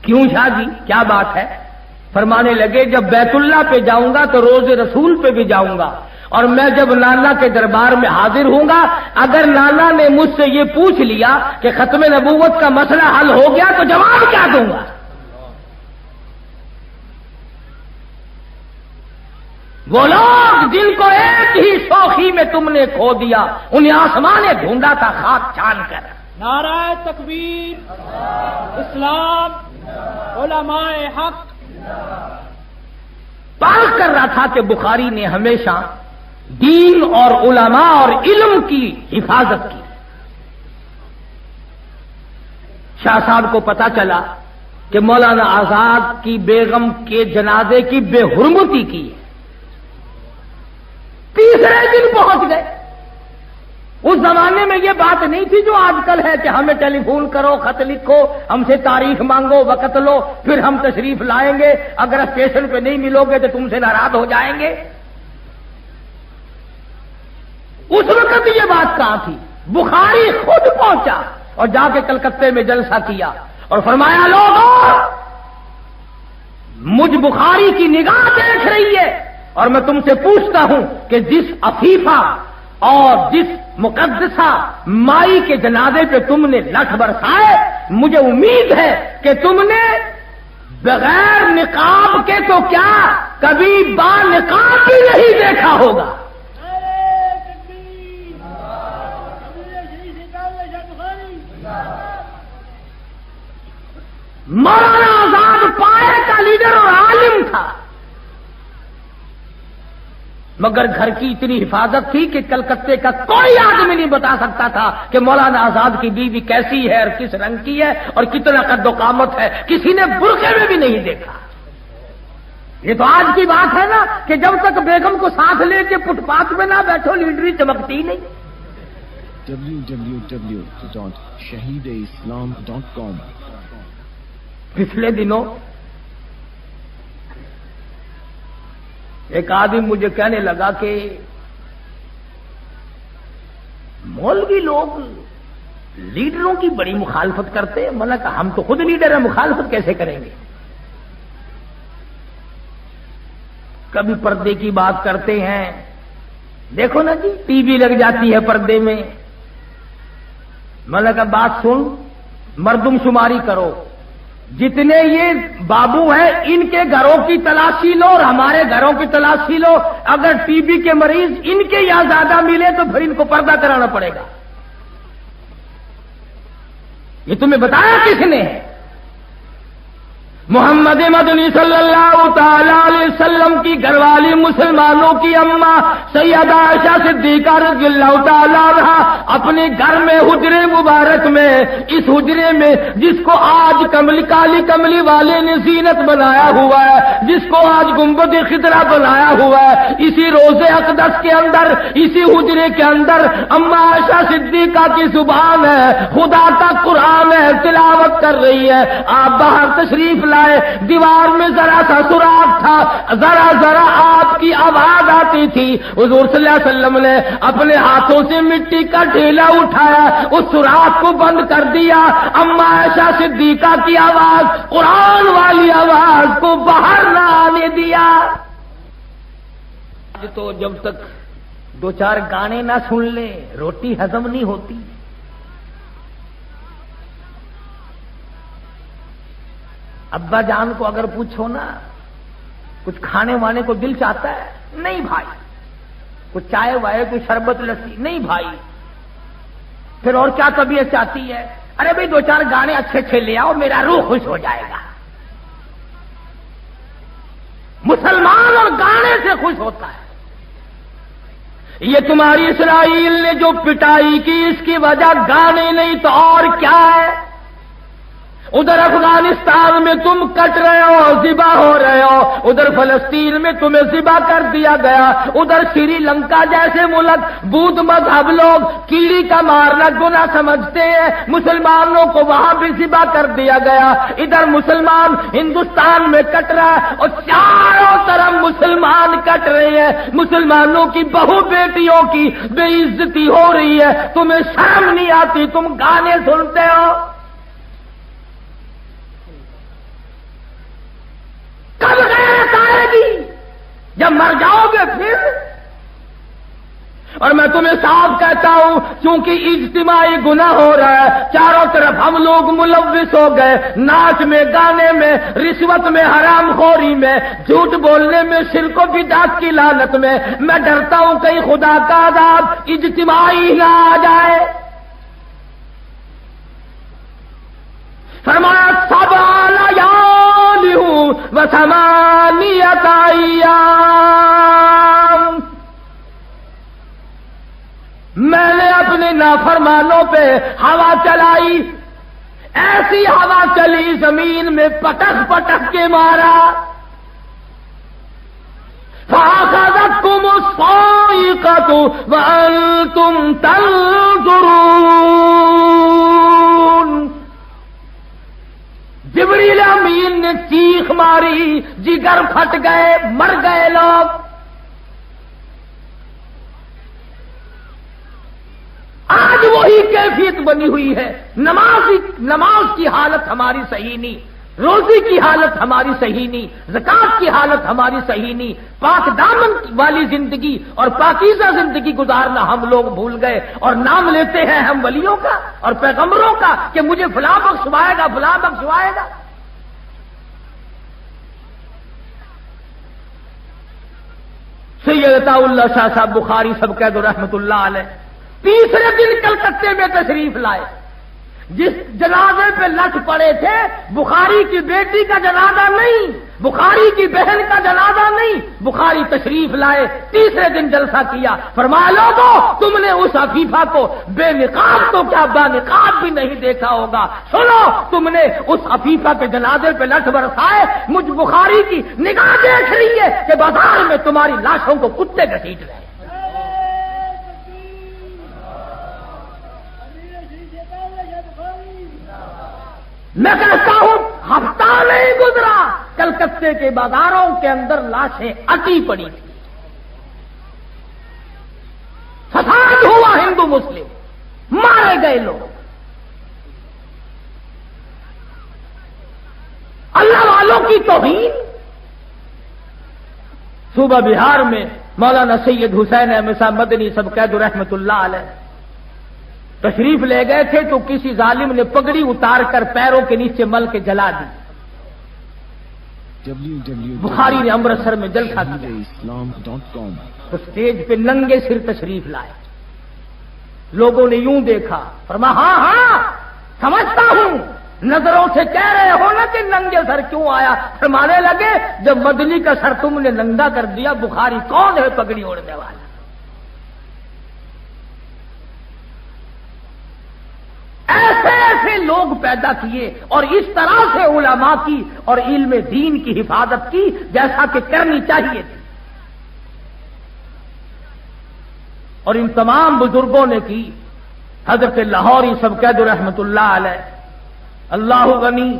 کیوں شاہ جی کیا بات ہے؟ فرمانے لگے جب بیت اللہ پہ جاؤں گا تو روز رسول پہ بھی جاؤں گا، اور میں جب نانا کے دربار میں حاضر ہوں گا، اگر نانا نے مجھ سے یہ پوچھ لیا کہ ختم نبوت کا مسئلہ حل ہو گیا تو جواب کیا دوں گا؟ وہ لوگ جن کو ایک ہی شوخی میں تم نے کھو دیا، انہیں آسمان نے ڈھونڈا تھا خاک چھان کر. نعرہ تکبیر، اسلام، علماء حق. بات کر رہا تھا کہ بخاری نے ہمیشہ دین اور علماء اور علم کی حفاظت کی. شاہ صاحب کو پتا چلا کہ مولانا آزاد کی بیگم کے جنازے کی بے حرمتی کی. تیسرے دن پہنچ گئے. اس زمانے میں یہ بات نہیں تھی جو آج کل ہے کہ ہمیں ٹیلی فون کرو، خط لکھو، ہم سے تاریخ مانگو، وقت لو، پھر ہم تشریف لائیں گے، اگر اسٹیشن پہ نہیں ملو گے تو تم سے ناراض ہو جائیں گے. اس وقت یہ بات کہاں تھی؟ بخاری خود پہنچا اور جا کے کلکتے میں جلسہ کیا اور فرمایا لوگوں مجھ بخاری کی نگاہ دیکھ رہی ہے اور میں تم سے پوچھتا ہوں کہ جس عفیفہ اور جس مقدسہ مائی کے جنازے پہ تم نے لٹھ برسائے، مجھے امید ہے کہ تم نے بغیر نقاب کے تو کیا کبھی با نقاب بھی نہیں دیکھا ہوگا. مولانا آزاد پائے کا لیڈر اور عالم تھا، مگر گھر کی اتنی حفاظت تھی کہ کلکتے کا کوئی آدمی نہیں بتا سکتا تھا کہ مولانا آزاد کی بیوی کیسی ہے اور کس رنگ کی ہے اور کتنا قد و قامت ہے. کسی نے برقعے میں بھی نہیں دیکھا. یہ تو آج کی بات ہے نا کہ جب تک بیگم کو ساتھ لے کے فٹ پاتھ میں نہ بیٹھو لیڈری چمکتی نہیں. www.shahideislam.com. پچھلے دنوں ایک آدمی مجھے کہنے لگا کہ مولوی لوگ لیڈروں کی بڑی مخالفت کرتے ہیں. میں نے کہا ہم تو خود لیڈر ہیں، مخالفت کیسے کریں گے؟ کبھی پردے کی بات کرتے ہیں، دیکھو نا جی ٹی وی لگ جاتی ہے پردے میں. میں نے کہا بات سن، مردم شماری کرو، جتنے یہ بابو ہیں ان کے گھروں کی تلاشی لو اور ہمارے گھروں کی تلاشی لو. اگر ٹی بی کے مریض ان کے یہاں زیادہ ملے تو پھر ان کو پردہ کرانا پڑے گا. یہ تمہیں بتایا کس نے؟ محمد مدنی صلی اللہ تعالی علیہ وسلم کی گھر والی مسلمانوں کی اماں سیدہ عائشہ صدیقہ رضی اللہ تعالی عنہا اپنے گھر میں حجرے مبارک میں، اس حجرے میں جس کو آج کالی کملی والے نے زینت بنایا ہوا ہے، جس کو آج گنبد خضرا بنایا ہوا ہے، اسی روضے اقدس کے اندر، اسی حجرے کے اندر اماں عائشہ صدیقہ کی زبان ہے، خدا کا قرآن ہے، تلاوت کر رہی ہے. آپ باہر تشریف لائے، دیوار میں ذرا سا سوراخ تھا، ذرا ذرا آپ کی آواز آتی تھی. حضور صلی اللہ علیہ وسلم نے اپنے ہاتھوں سے مٹی کا ڈھیلا اٹھایا، اس سوراخ کو بند کر دیا. اما عائشہ صدیقہ کی آواز، قرآن والی آواز کو باہر نہ آنے دیا. تو جب تک دو چار گانے نہ سن لے روٹی ہضم نہیں ہوتی. ابا جان کو اگر پوچھو نا کچھ کھانے وانے کو دل چاہتا ہے؟ نہیں بھائی. کچھ چائے وائے، کوئی شربت لسی؟ نہیں بھائی. پھر اور کیا طبیعت چاہتی ہے؟ ارے بھائی دو چار گانے اچھے اچھے لے آؤ، میرا روح خوش ہو جائے گا. مسلمان اور گانے سے خوش ہوتا ہے. یہ تمہاری اسرائیل نے جو پٹائی کی اس کی وجہ گانے نہیں تو اور کیا ہے؟ ادھر افغانستان میں تم کٹ رہے ہو، ذبح ہو رہے ہو، ادھر فلسطین میں تمہیں ذبح کر دیا گیا، ادھر سری لنکا جیسے ملک بدھ مذہب لوگ کیڑی کا مارنا گناہ سمجھتے ہیں، مسلمانوں کو وہاں بھی ذبح کر دیا گیا، ادھر مسلمان ہندوستان میں کٹ رہا ہے اور چاروں طرف مسلمان کٹ رہے ہیں، مسلمانوں کی بہو بیٹیوں کی بے عزتی ہو رہی ہے، تمہیں شرم نہیں آتی؟ تم گانے سنتے ہو؟ کب غیرت آئے گی؟ جب مر جاؤ گے پھر؟ اور میں تمہیں صاف کہتا ہوں، چونکہ اجتماعی گناہ ہو رہا ہے، چاروں طرف ہم لوگ ملوث ہو گئے، ناچ میں، گانے میں، رشوت میں، حرام خوری میں، جھوٹ بولنے میں، شرک و بدعت کی لعنت میں، میں ڈرتا ہوں کہیں خدا کا عذاب اجتماعی نہ آ جائے۔ فرمایا سبع لیال و ثمانیۃ ایام، میں نے اپنے نافرمانوں پہ ہوا چلائی، ایسی ہوا چلی زمین میں پٹک پٹک کے مارا، فَأَخَذَتْكُمُ الصَّاعِقَةُ وَأَنْتُمْ تَنْظُرُونَ، جبریل امین نے چیخ ماری، جگر پھٹ گئے، مر گئے لوگ۔ آج وہی کیفیت بنی ہوئی ہے، نماز کی حالت ہماری صحیح نہیں، روزی کی حالت ہماری صحیح نہیں، زکات کی حالت ہماری صحیح نہیں، پاک دامن والی زندگی اور پاکیزہ زندگی گزارنا ہم لوگ بھول گئے، اور نام لیتے ہیں ہم ولیوں کا اور پیغمبروں کا کہ مجھے فلاں بخشوائے گا، فلاں بخشوائے گا۔ سید عطا اللہ شاہ صاحب بخاری سب کہہ دو رحمت اللہ علیہ، تیسرے دن کلکتے میں تشریف لائے، جس جنازے پہ لٹ پڑے تھے بخاری کی بیٹی کا جنازہ نہیں، بخاری کی بہن کا جنازہ نہیں، بخاری تشریف لائے، تیسرے دن جلسہ کیا، فرمایا لوگوں تم نے اس عفیفہ کو بے نقاب تو کیا با نقاب بھی نہیں دیکھا ہوگا، سنو تم نے اس عفیفہ کے جنازے پہ لٹ برسائے، مجھ بخاری کی نگاہ دیکھ رہی ہے کہ بازار میں تمہاری لاشوں کو کتے گھسیٹ رہے ہیں۔ میں کہتا ہوں ہفتہ نہیں گزرا کلکتے کے بازاروں کے اندر لاشیں اٹی پڑی تھی، فساد ہوا، ہندو مسلم مارے گئے لوگ، اللہ والوں کی توہین۔ صوبہ بہار میں مولانا سید حسین احمد صاحب مدنی سب قید رحمت اللہ علیہ تشریف لے گئے تھے تو کسی ظالم نے پگڑی اتار کر پیروں کے نیچے مل کے جلا دی۔ بخاری نے امرتسر میں جلسہ کیا تو اسٹیج پہ ننگے سر تشریف لائے، لوگوں نے یوں دیکھا، فرمایا ہاں ہاں سمجھتا ہوں، نظروں سے کہہ رہے ہو نا کہ ننگے سر کیوں آیا؟ فرمانے لگے جب مدنی کا سر تم نے ننگا کر دیا، بخاری کون ہے پگڑی اوڑھنے والا؟ ایسے ایسے لوگ پیدا کیے اور اس طرح سے علماء کی اور علم دین کی حفاظت کی جیسا کہ کرنی چاہیے تھی، اور ان تمام بزرگوں نے کی۔ حضرت لاہوری سب قید رحمت اللہ علیہ، اللہ غنی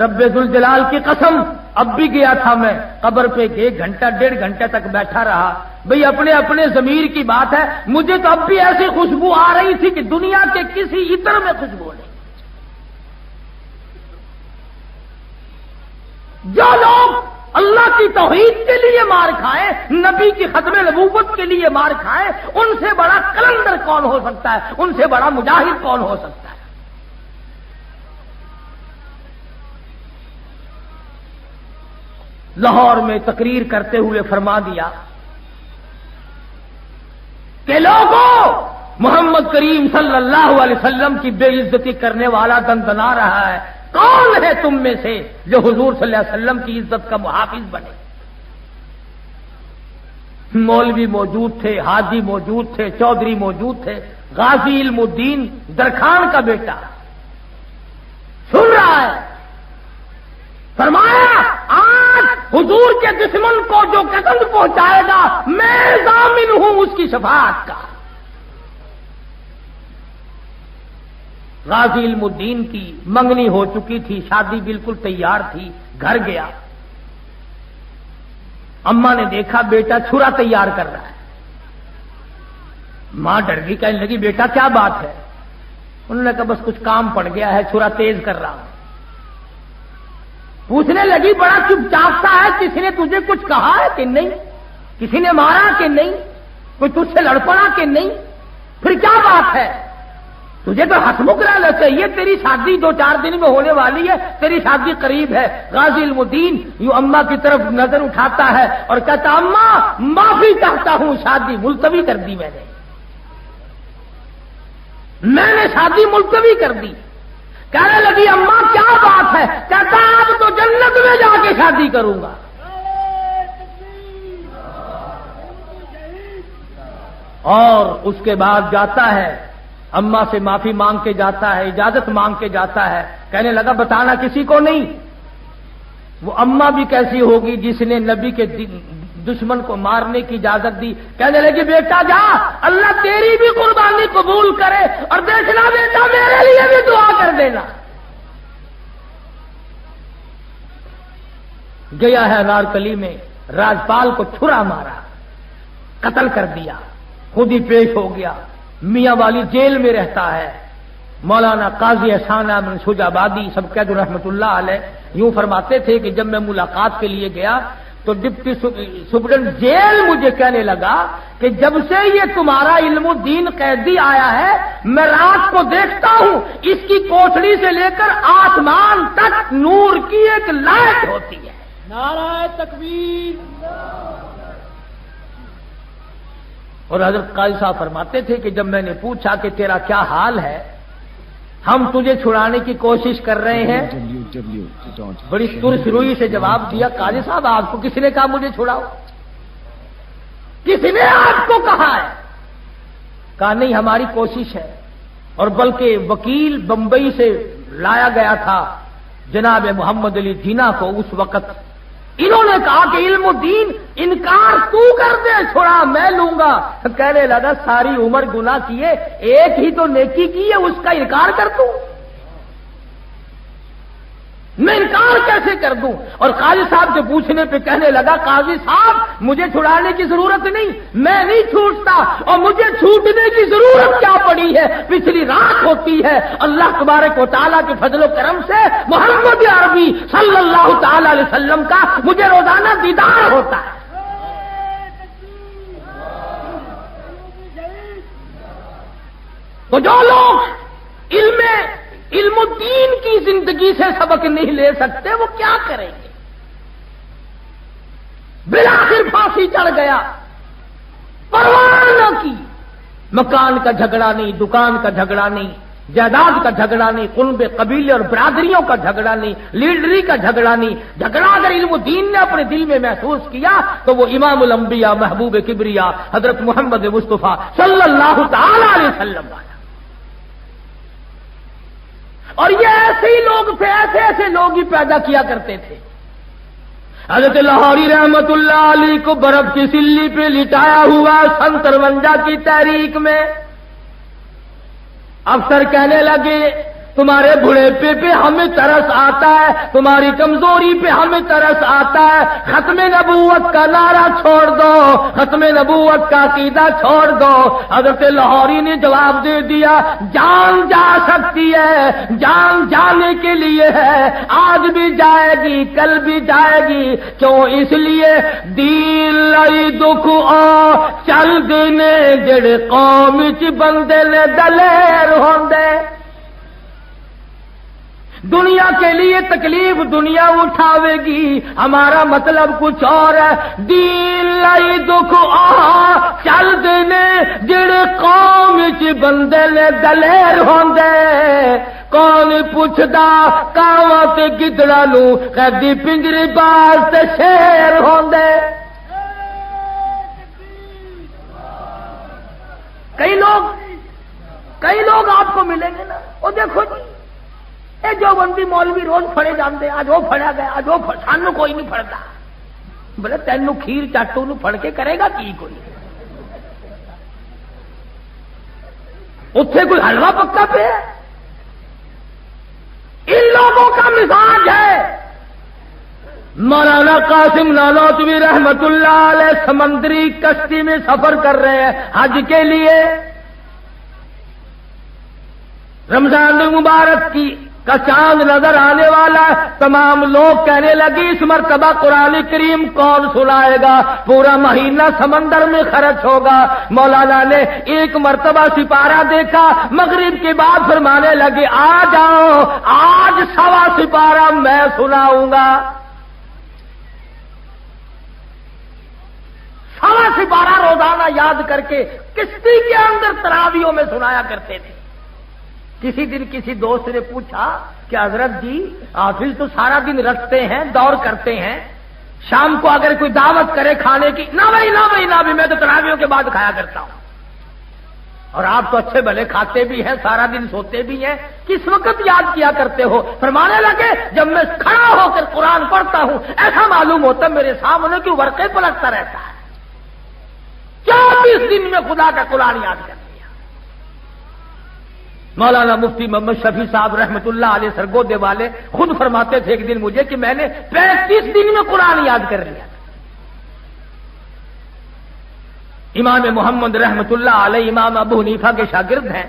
رب ذوالجلال کی قسم، اب بھی گیا تھا میں قبر پہ 1 گھنٹہ 1.5 گھنٹے تک بیٹھا رہا، بھئی اپنے اپنے ضمیر کی بات ہے، مجھے تو اب بھی ایسی خوشبو آ رہی تھی کہ دنیا کے کسی عطر میں خوشبو نہیں۔ جو لوگ اللہ کی توحید کے لیے مار کھائے، نبی کی ختم نبوت کے لیے مار کھائے، ان سے بڑا کلندر کون ہو سکتا ہے؟ ان سے بڑا مجاہد کون ہو سکتا ہے؟ لاہور میں تقریر کرتے ہوئے فرما دیا کہ لوگوں، محمد کریم صلی اللہ علیہ وسلم کی بے عزتی کرنے والا دندنا رہا ہے، کون ہے تم میں سے جو حضور صلی اللہ علیہ وسلم کی عزت کا محافظ بنے؟ مولوی موجود تھے، حاجی موجود تھے، چودھری موجود تھے، غازی علم الدین درخان کا بیٹا سن رہا ہے، فرمایا آج حضور کے دشمن کو جو قتل پہنچائے گا میں ضامن ہوں اس کی شفاعت کا۔ غازی علم الدین کی منگنی ہو چکی تھی، شادی بالکل تیار تھی، گھر گیا، اماں نے دیکھا بیٹا چھرا تیار کر رہا ہے، ماں ڈر گئی، کہنے لگی بیٹا کیا بات ہے؟ انہوں نے کہا بس کچھ کام پڑ گیا ہے، چھرا تیز کر رہا ہوں۔ پوچھنے لگی بڑا چپ چاپ سا ہے، کسی نے تجھے کچھ کہا ہے کہ نہیں؟ کسی نے مارا کہ نہیں؟ کوئی تجھ سے لڑ پڑا کہ نہیں؟ پھر کیا بات ہے؟ تجھے تو ہسمکھ رہنا چاہیے، تیری شادی 2-4 دن میں ہونے والی ہے، تیری شادی قریب ہے۔ غازی علم الدین یوں اماں کی طرف نظر اٹھاتا ہے اور کہتا اماں معافی چاہتا ہوں، شادی ملتوی کر دی میں نے شادی ملتوی کر دی۔ کہنے لگی اماں کیا بات ہے؟ کہتا اب تو جنت میں جا کے شادی کروں گا۔ اور اس کے بعد جاتا ہے، اماں سے معافی مانگ کے جاتا ہے، اجازت مانگ کے جاتا ہے، کہنے لگا بتانا کسی کو نہیں۔ وہ اماں بھی کیسی ہوگی جس نے نبی کے دشمن کو مارنے کی اجازت دی؟ کہنے لگی بیٹا جا، اللہ تیری بھی قربانی قبول کرے، اور دیکھنا بیٹا میرے لیے بھی دعا کر دینا۔ گیا ہے نارکلی میں، راجپال کو چھرا مارا، قتل کر دیا، خود ہی پیش ہو گیا، میاں والی جیل میں رہتا ہے۔ مولانا قاضی احسان احمد شجابادی سب قید رحمت اللہ علیہ یوں فرماتے تھے کہ جب میں ملاقات کے لیے گیا تو ڈپٹی سپرنٹ جیل مجھے کہنے لگا کہ جب سے یہ تمہارا علم الدین قیدی آیا ہے میں رات کو دیکھتا ہوں اس کی کوٹڑی سے لے کر آسمان تک نور کی ایک لائٹ ہوتی ہے۔ نعرہ تکبیر۔ اور حضرت قاضی صاحب فرماتے تھے کہ جب میں نے پوچھا کہ تیرا کیا حال ہے، ہم تجھے چھڑانے کی کوشش کر رہے ہیں، بڑی ترش روئی سے جواب دیا قاضی صاحب آپ کو کسی نے کہا مجھے چھڑاؤ؟ کسی نے آپ کو کہا ہے؟ کہا نہیں ہماری کوشش ہے، اور بلکہ وکیل بمبئی سے لایا گیا تھا جناب محمد علی جینا کو اس وقت۔ انہوں نے کہا کہ علم الدین انکار تو کر دے، چھوڑا میں لوں گا۔ کہنے لگا ساری عمر گناہ کیے، ایک ہی تو نیکی کی ہے، اس کا انکار کر دوں؟ میں انکار کیسے کر دوں؟ اور قاضی صاحب سے پوچھنے پہ کہنے لگا قاضی صاحب مجھے چھڑانے کی ضرورت نہیں، میں نہیں چھوٹتا، اور مجھے چھوٹنے کی ضرورت کیا پڑی ہے؟ پچھلی رات ہوتی ہے، اللہ تبارک و تعالیٰ کے فضل و کرم سے محمد عربی صلی اللہ تعالی علیہ وسلم کا مجھے روزانہ دیدار ہوتا ہے۔ تو جو لوگ علم الدین کی زندگی سے سبق نہیں لے سکتے وہ کیا کریں گے؟ بالآخر پھانسی چڑھ گیا، پرواہ نہ کی، مکان کا جھگڑا نہیں، دکان کا جھگڑا نہیں، جائیداد کا جھگڑا نہیں، قلب قبیلے اور برادریوں کا جھگڑا نہیں، لیڈری کا جھگڑا نہیں۔ جھگڑا اگر علم الدین نے اپنے دل میں محسوس کیا تو وہ امام الانبیاء محبوب کبریا حضرت محمد مصطفیٰ صلی اللہ تعالی علیہ وسلم آیا۔ اور یہ ایسے ہی لوگ تھے، ایسے لوگ ہی پیدا کیا کرتے تھے۔ حضرت لاہوری رحمت اللہ علیہ کو برف کی سلی پہ لٹایا ہوا 53 کی تحریک میں افسر کہنے لگے تمہارے بڑھاپے پہ ہمیں ترس آتا ہے، تمہاری کمزوری پہ ہمیں ترس آتا ہے، ختم نبوت کا نعرہ چھوڑ دو، ختم نبوت کا عقیدہ چھوڑ دو۔ حضرت لاہوری نے جواب دے دیا جان جا سکتی ہے، جان جانے کے لیے ہے، آج بھی جائے گی کل بھی جائے گی، کیوں؟ اس لیے دین لئی دکھ آ چل دینے جڑے قوم چ بندے نے دلیر ہوندے۔ دنیا کے لیے تکلیف دنیا اٹھاوے گی، ہمارا مطلب کچھ اور ہے۔ دین لائی دکھ آ چل دینے جڑے قوم چ بندے نے دلیر ہوندے۔ کون پوچھدا کاواں تے گدڑاں نوں، قیدی پنجرے باز تے شیر ہوندے۔ کئی لوگ آپ کو ملیں گے نا، وہ دیکھو جی دیوبندی مولوی روز پڑے جاندے، اج وہ پڑیا گیا، اج وہ سانو کوئی نہیں پڑھتا. بولے تینوں کھیر چاٹو نو پڑھ کے کرے گا کی کوئی؟ اتنے کوئی حلوہ پکا پہ ہے؟ ان لوگوں کا مزاج ہے. مولانا قاسم نانوتوی رحمت اللہ علیہ سمندری کشتی میں سفر کر رہے ہیں حج کے لیے. رمضان مبارک کا چاند نظر آنے والا ہے. تمام لوگ کہنے لگی اس مرتبہ قرآن کریم کون سنائے گا، پورا مہینہ سمندر میں خرچ ہوگا. مولانا نے ایک مرتبہ سپارہ دیکھا، مغرب کے بعد فرمانے لگے آ جاؤ آج 1.25 سپارہ میں سناؤں گا. 1.25 سپارہ روزانہ یاد کر کے کشتی کے اندر تراویحوں میں سنایا کرتے تھے. کسی دن کسی دوست نے پوچھا کہ حضرت جی حافظ تو سارا دن رکھتے ہیں، دور کرتے ہیں، شام کو اگر کوئی دعوت کرے کھانے کی، نہ بھائی میں تو تراویحوں کے بعد کھایا کرتا ہوں. اور آپ تو اچھے بھلے کھاتے بھی ہیں، سارا دن سوتے بھی ہیں، کس وقت یاد کیا کرتے ہو؟ فرمانے لگے جب میں کھڑا ہو کر قرآن پڑھتا ہوں ایسا معلوم ہوتا میرے سامنے کہ ورقے پلٹتا رہتا ہے. 24 دن میں خدا کا قرآن یاد کر. مولانا مفتی محمد شفیع صاحب رحمت اللہ علیہ سرگودے والے خود فرماتے تھے ایک دن مجھے کہ میں نے 35 دن میں قرآن یاد کر لیا. امام محمد رحمت اللہ علیہ امام ابو حنیفہ کے شاگرد ہیں،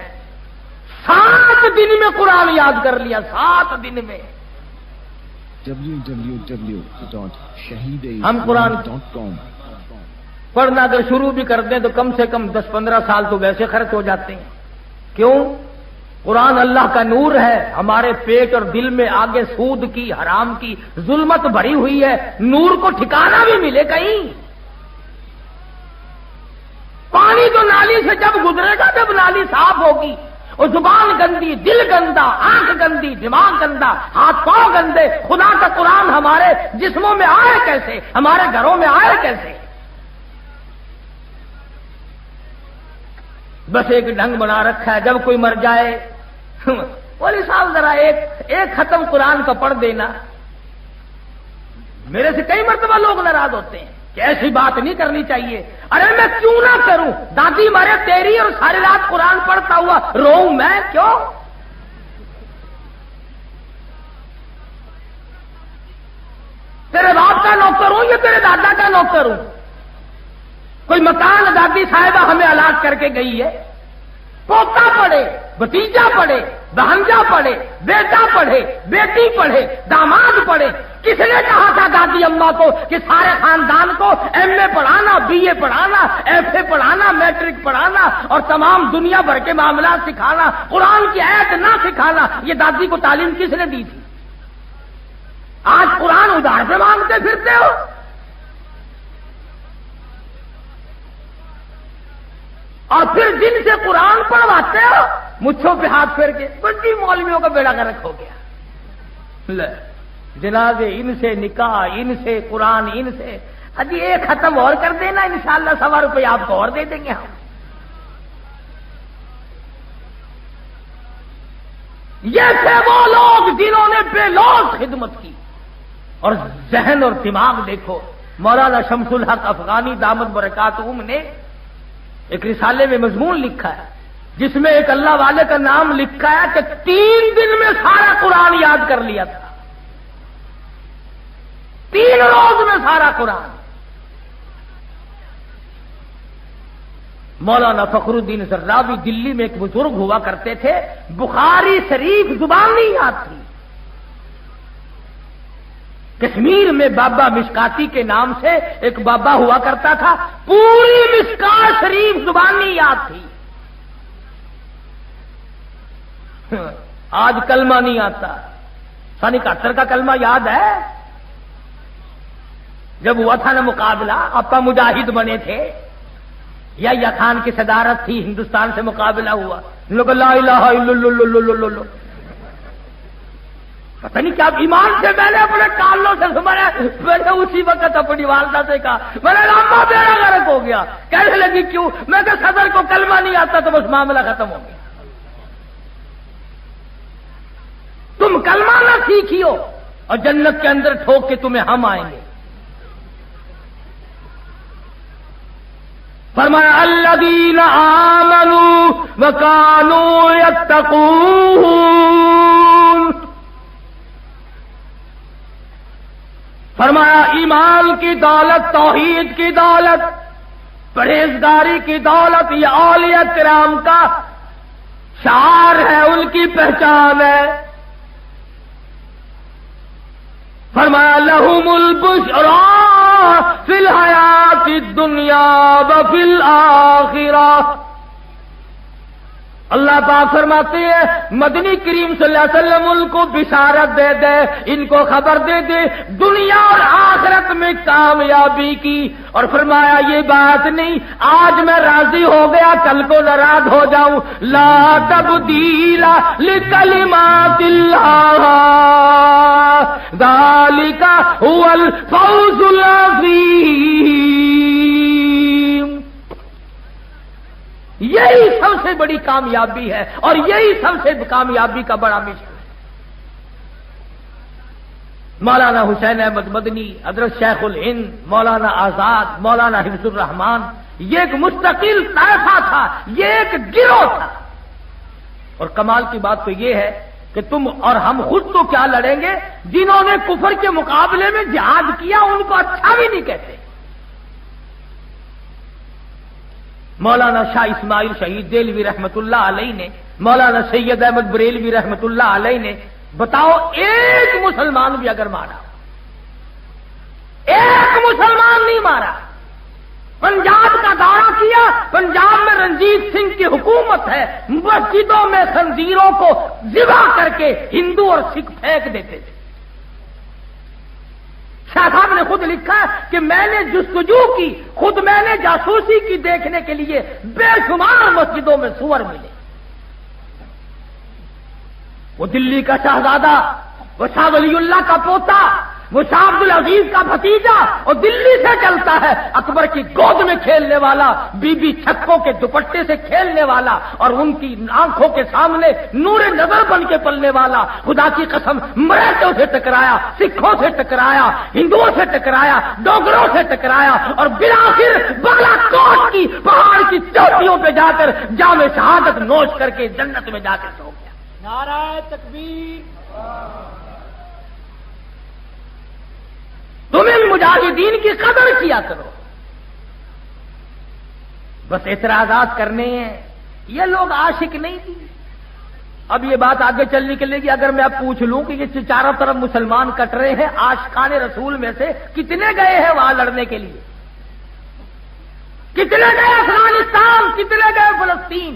7 دن میں قرآن یاد کر لیا. 7 دن میں. ہم قرآن پڑھنا اگر شروع بھی کر دیں تو کم سے کم 10-15 سال تو ویسے خرچ ہو جاتے ہیں. کیوں؟ قرآن اللہ کا نور ہے. ہمارے پیٹ اور دل میں آگے سود کی، حرام کی ظلمت بھری ہوئی ہے. نور کو ٹھکانہ بھی ملے کہیں. پانی تو نالی سے جب گزرے گا جب نالی صاف ہوگی. اور زبان گندی، دل گندا، آنکھ گندی، دماغ گندا، ہاتھ پاؤں گندے. خدا کا قرآن ہمارے جسموں میں آئے کیسے، ہمارے گھروں میں آئے کیسے؟ بس ایک ڈھنگ بنا رکھا ہے، جب کوئی مر جائے بولی صاحب ذرا ایک ختم قرآن کا پڑھ دینا. میرے سے کئی مرتبہ لوگ ناراض ہوتے ہیں کہ ایسی بات نہیں کرنی چاہیے. ارے میں کیوں نہ کروں؟ دادی مارے تیری اور ساری رات قرآن پڑھتا ہوا روؤں میں کیوں؟ تیرے باپ کا نوکر ہوں یا تیرے دادا کا نوکر ہوں؟ کوئی مکان دادی صاحبہ ہمیں الاٹ کر کے گئی ہے، پوتا پڑھے، بھتیجا پڑھے، بہنجا پڑھے، بیٹا پڑھے، بیٹی پڑھے، داماد پڑھے. کس نے کہا تھا دادی اماں کو کہ سارے خاندان کو MA پڑھانا، BA پڑھانا، FA پڑھانا، میٹرک پڑھانا اور تمام دنیا بھر کے معاملات سکھانا، قرآن کی آیت نہ سکھانا؟ یہ دادی کو تعلیم کس نے دی تھی؟ آج قرآن ادھار سے مانگتے پھرتے ہو. اور پھر جن سے قرآن پڑھواتے ہو مچھوں پہ ہاتھ پھیر کے بڑی مولویوں کا بیڑا گرک ہو گیا. جنازے ان سے، نکاح ان سے، قرآن ان سے. ابھی ایک ختم اور کر دینا انشاءاللہ 1.25 روپے آپ کو اور دے دیں گے ہم. یہ تھے وہ لوگ جنہوں نے بے لوث خدمت کی. اور ذہن اور دماغ دیکھو. مولانا شمس الحق افغانی دامت برکاتہم نے ایک رسالے میں مضمون لکھا ہے جس میں ایک اللہ والے کا نام لکھا ہے کہ 3 دن میں سارا قرآن یاد کر لیا تھا. 3 روز میں سارا قرآن. مولانا فخر الدین زرابی دلی میں ایک بزرگ ہوا کرتے تھے، بخاری شریف زبان نہیں یاد تھی. کشمیر میں بابا مشکاتی کے نام سے ایک بابا ہوا کرتا تھا، پوری مشکات شریف زبان نہیں یاد تھی. آج کلمہ نہیں آتا. 71 کا کلمہ یاد ہے؟ جب ہوا تھا نا مقابلہ، آپا مجاہد بنے تھے، یا خان کی صدارت تھی، ہندوستان سے مقابلہ ہوا، لوگ لا الہ الا اللہ، پتہ نہیں کیا ایمان سے میں نے اپنے کانوں سے سنا. میں نے اسی وقت اپنی والدہ سے کہا، میں نے لمبا بیڑا غرق ہو گیا. کہنے لگی کیوں؟ میں کہ صدر کو کلمہ نہیں آتا تو بس معاملہ ختم ہو گیا. تم تم کلمہ نہ سیکھیو اور جنت کے اندر ٹھوک کے تمہیں ہم آئیں گے. فرمایا الذین آمنوا وکانوا یتقون. فرمایا ایمان کی دولت، توحید کی دولت، پرہیزگاری کی دولت یہ اولیاء کرام کا شعار ہے، ان کی پہچان ہے. فرمایا لہم البشریٰ فی الحیات الدنیا وفی الآخرہ. اللہ پاک فرماتے ہیں مدنی کریم صلی اللہ علیہ وسلم ان کو بشارت دے دے، ان کو خبر دے دے دنیا اور آخرت میں کامیابی کی. اور فرمایا یہ بات نہیں آج میں راضی ہو گیا کل کو ناراض ہو جاؤں. لا تبدیل لکلمات اللہ ذالک هو الفوز العظیم. یہی سب سے بڑی کامیابی ہے اور یہی سب سے کامیابی کا بڑا مشن ہے. مولانا حسین احمد مدنی، حضرت شیخ الہند، مولانا آزاد، مولانا حفظ الرحمان، یہ ایک مستقل طائفہ تھا، یہ ایک گروہ تھا. اور کمال کی بات تو یہ ہے کہ تم اور ہم خود تو کیا لڑیں گے، جنہوں نے کفر کے مقابلے میں جہاد کیا ان کو اچھا بھی نہیں کہتے. مولانا شاہ اسماعیل شہید دہلوی رحمت اللہ علیہ نے، مولانا سید احمد بریلوی رحمت اللہ علیہ نے، بتاؤ ایک مسلمان بھی اگر مارا، ایک مسلمان نہیں مارا. پنجاب کا دورہ کیا، پنجاب میں رنجیت سنگھ کی حکومت ہے، مسجدوں میں خنزیروں کو ذبح کر کے ہندو اور سکھ پھینک دیتے تھے. شاہ صاحب نے خود لکھا کہ میں نے جستجو کی، خود میں نے جاسوسی کی دیکھنے کے لیے بے شمار مسجدوں میں سور ملے. وہ دلی کا شہزادہ، وہ شاہ ولی اللہ کا پوتا، وہ شاہ عبد العزیز کا بھتیجا، اور دلی سے چلتا ہے، اکبر کی گود میں کھیلنے والا، بی بی چھکوں کے دوپٹے سے کھیلنے والا، اور ان کی آنکھوں کے سامنے نور نظر بن کے پلنے والا. خدا کی قسم مراٹھوں سے ٹکرایا، سکھوں سے ٹکرایا، ہندوؤں سے ٹکرایا، ڈوگروں سے ٹکرایا، اور بالآخر بالا کوٹ کی پہاڑ کی چوٹیوں پہ جا کر جام شہادت نوش کر کے جنت میں جا کر سو گیا. نعرہ تکبیر. تم ان مجاہدین کی قدر کیا کرو. بس اعتراضات کرنے ہیں. یہ لوگ عاشق نہیں تھے. اب یہ بات آگے چل نکلے گی. اگر میں اب پوچھ لوں کہ یہ چاروں طرف مسلمان کٹ رہے ہیں، عاشقان رسول میں سے کتنے گئے ہیں وہاں لڑنے کے لیے؟ کتنے گئے افغانستان؟ کتنے گئے فلسطین؟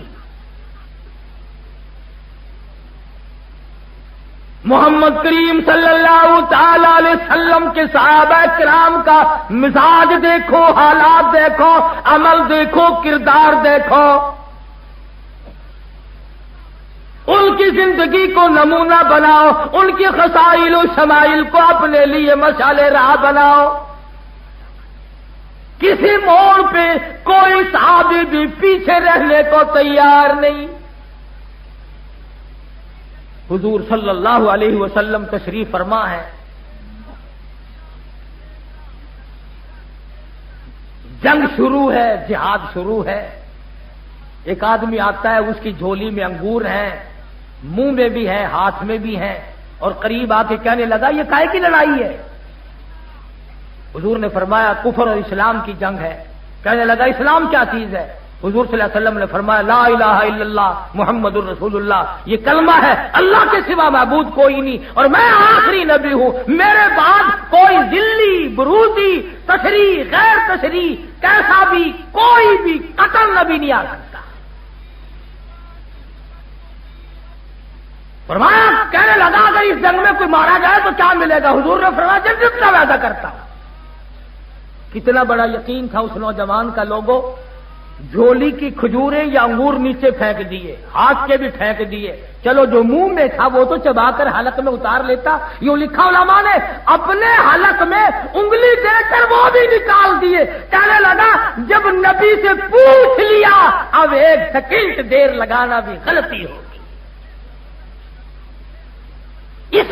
محمد کریم صلی اللہ تعالی علیہ وسلم کے صحابہ کرام کا مزاج دیکھو، حالات دیکھو، عمل دیکھو، کردار دیکھو. ان کی زندگی کو نمونہ بناؤ، ان کی خصائل و شمائل کو اپنے لیے مشعل راہ بناؤ. کسی موڑ پہ کوئی صحابی بھی پیچھے رہنے کو تیار نہیں. حضور صلی اللہ علیہ وسلم تشریف فرما ہے. جنگ شروع ہے، جہاد شروع ہے. ایک آدمی آتا ہے، اس کی جھولی میں انگور ہیں، منہ میں بھی ہیں، ہاتھ میں بھی ہیں، اور قریب آ کے کہنے لگا یہ کائے کی لڑائی ہے؟ حضور نے فرمایا کفر اور اسلام کی جنگ ہے. کہنے لگا اسلام کیا چیز ہے؟ حضور صلی اللہ علیہ وسلم نے فرمایا لا الہ الا اللہ محمد الرسول اللہ. یہ کلمہ ہے اللہ کے سوا معبود کوئی نہیں، اور میں آخری نبی ہوں، میرے بعد کوئی ذلی، بروزی، تشریح، غیر تشریح، کیسا بھی کوئی بھی قطر نبی نہیں آ سکتا. فرمایا کہنے لگا اگر اس جنگ میں کوئی مارا جائے تو کیا ملے گا؟ حضور نے فرمایا جنت کا وعدہ کرتا ہوں. کتنا بڑا یقین تھا اس نوجوان کا. لوگوں جھولی کی کھجوریں یا انگور نیچے پھینک دیے، ہاتھ کے بھی پھینک دیے. چلو جو منہ میں تھا وہ تو چبا کر حلق میں اتار لیتا. یوں لکھا علماء نے اپنے حلق میں انگلی دے کر وہ بھی نکال دیے. کہنے لگا جب نبی سے پوچھ لیا اب ایک سیکنڈ دیر لگانا بھی غلطی ہوگی.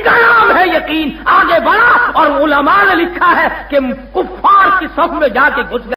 کا نام ہے یقین، آگے بڑھا اور علماء نے لکھا ہے کہ کفار کی صف میں جا کے گھس گئے۔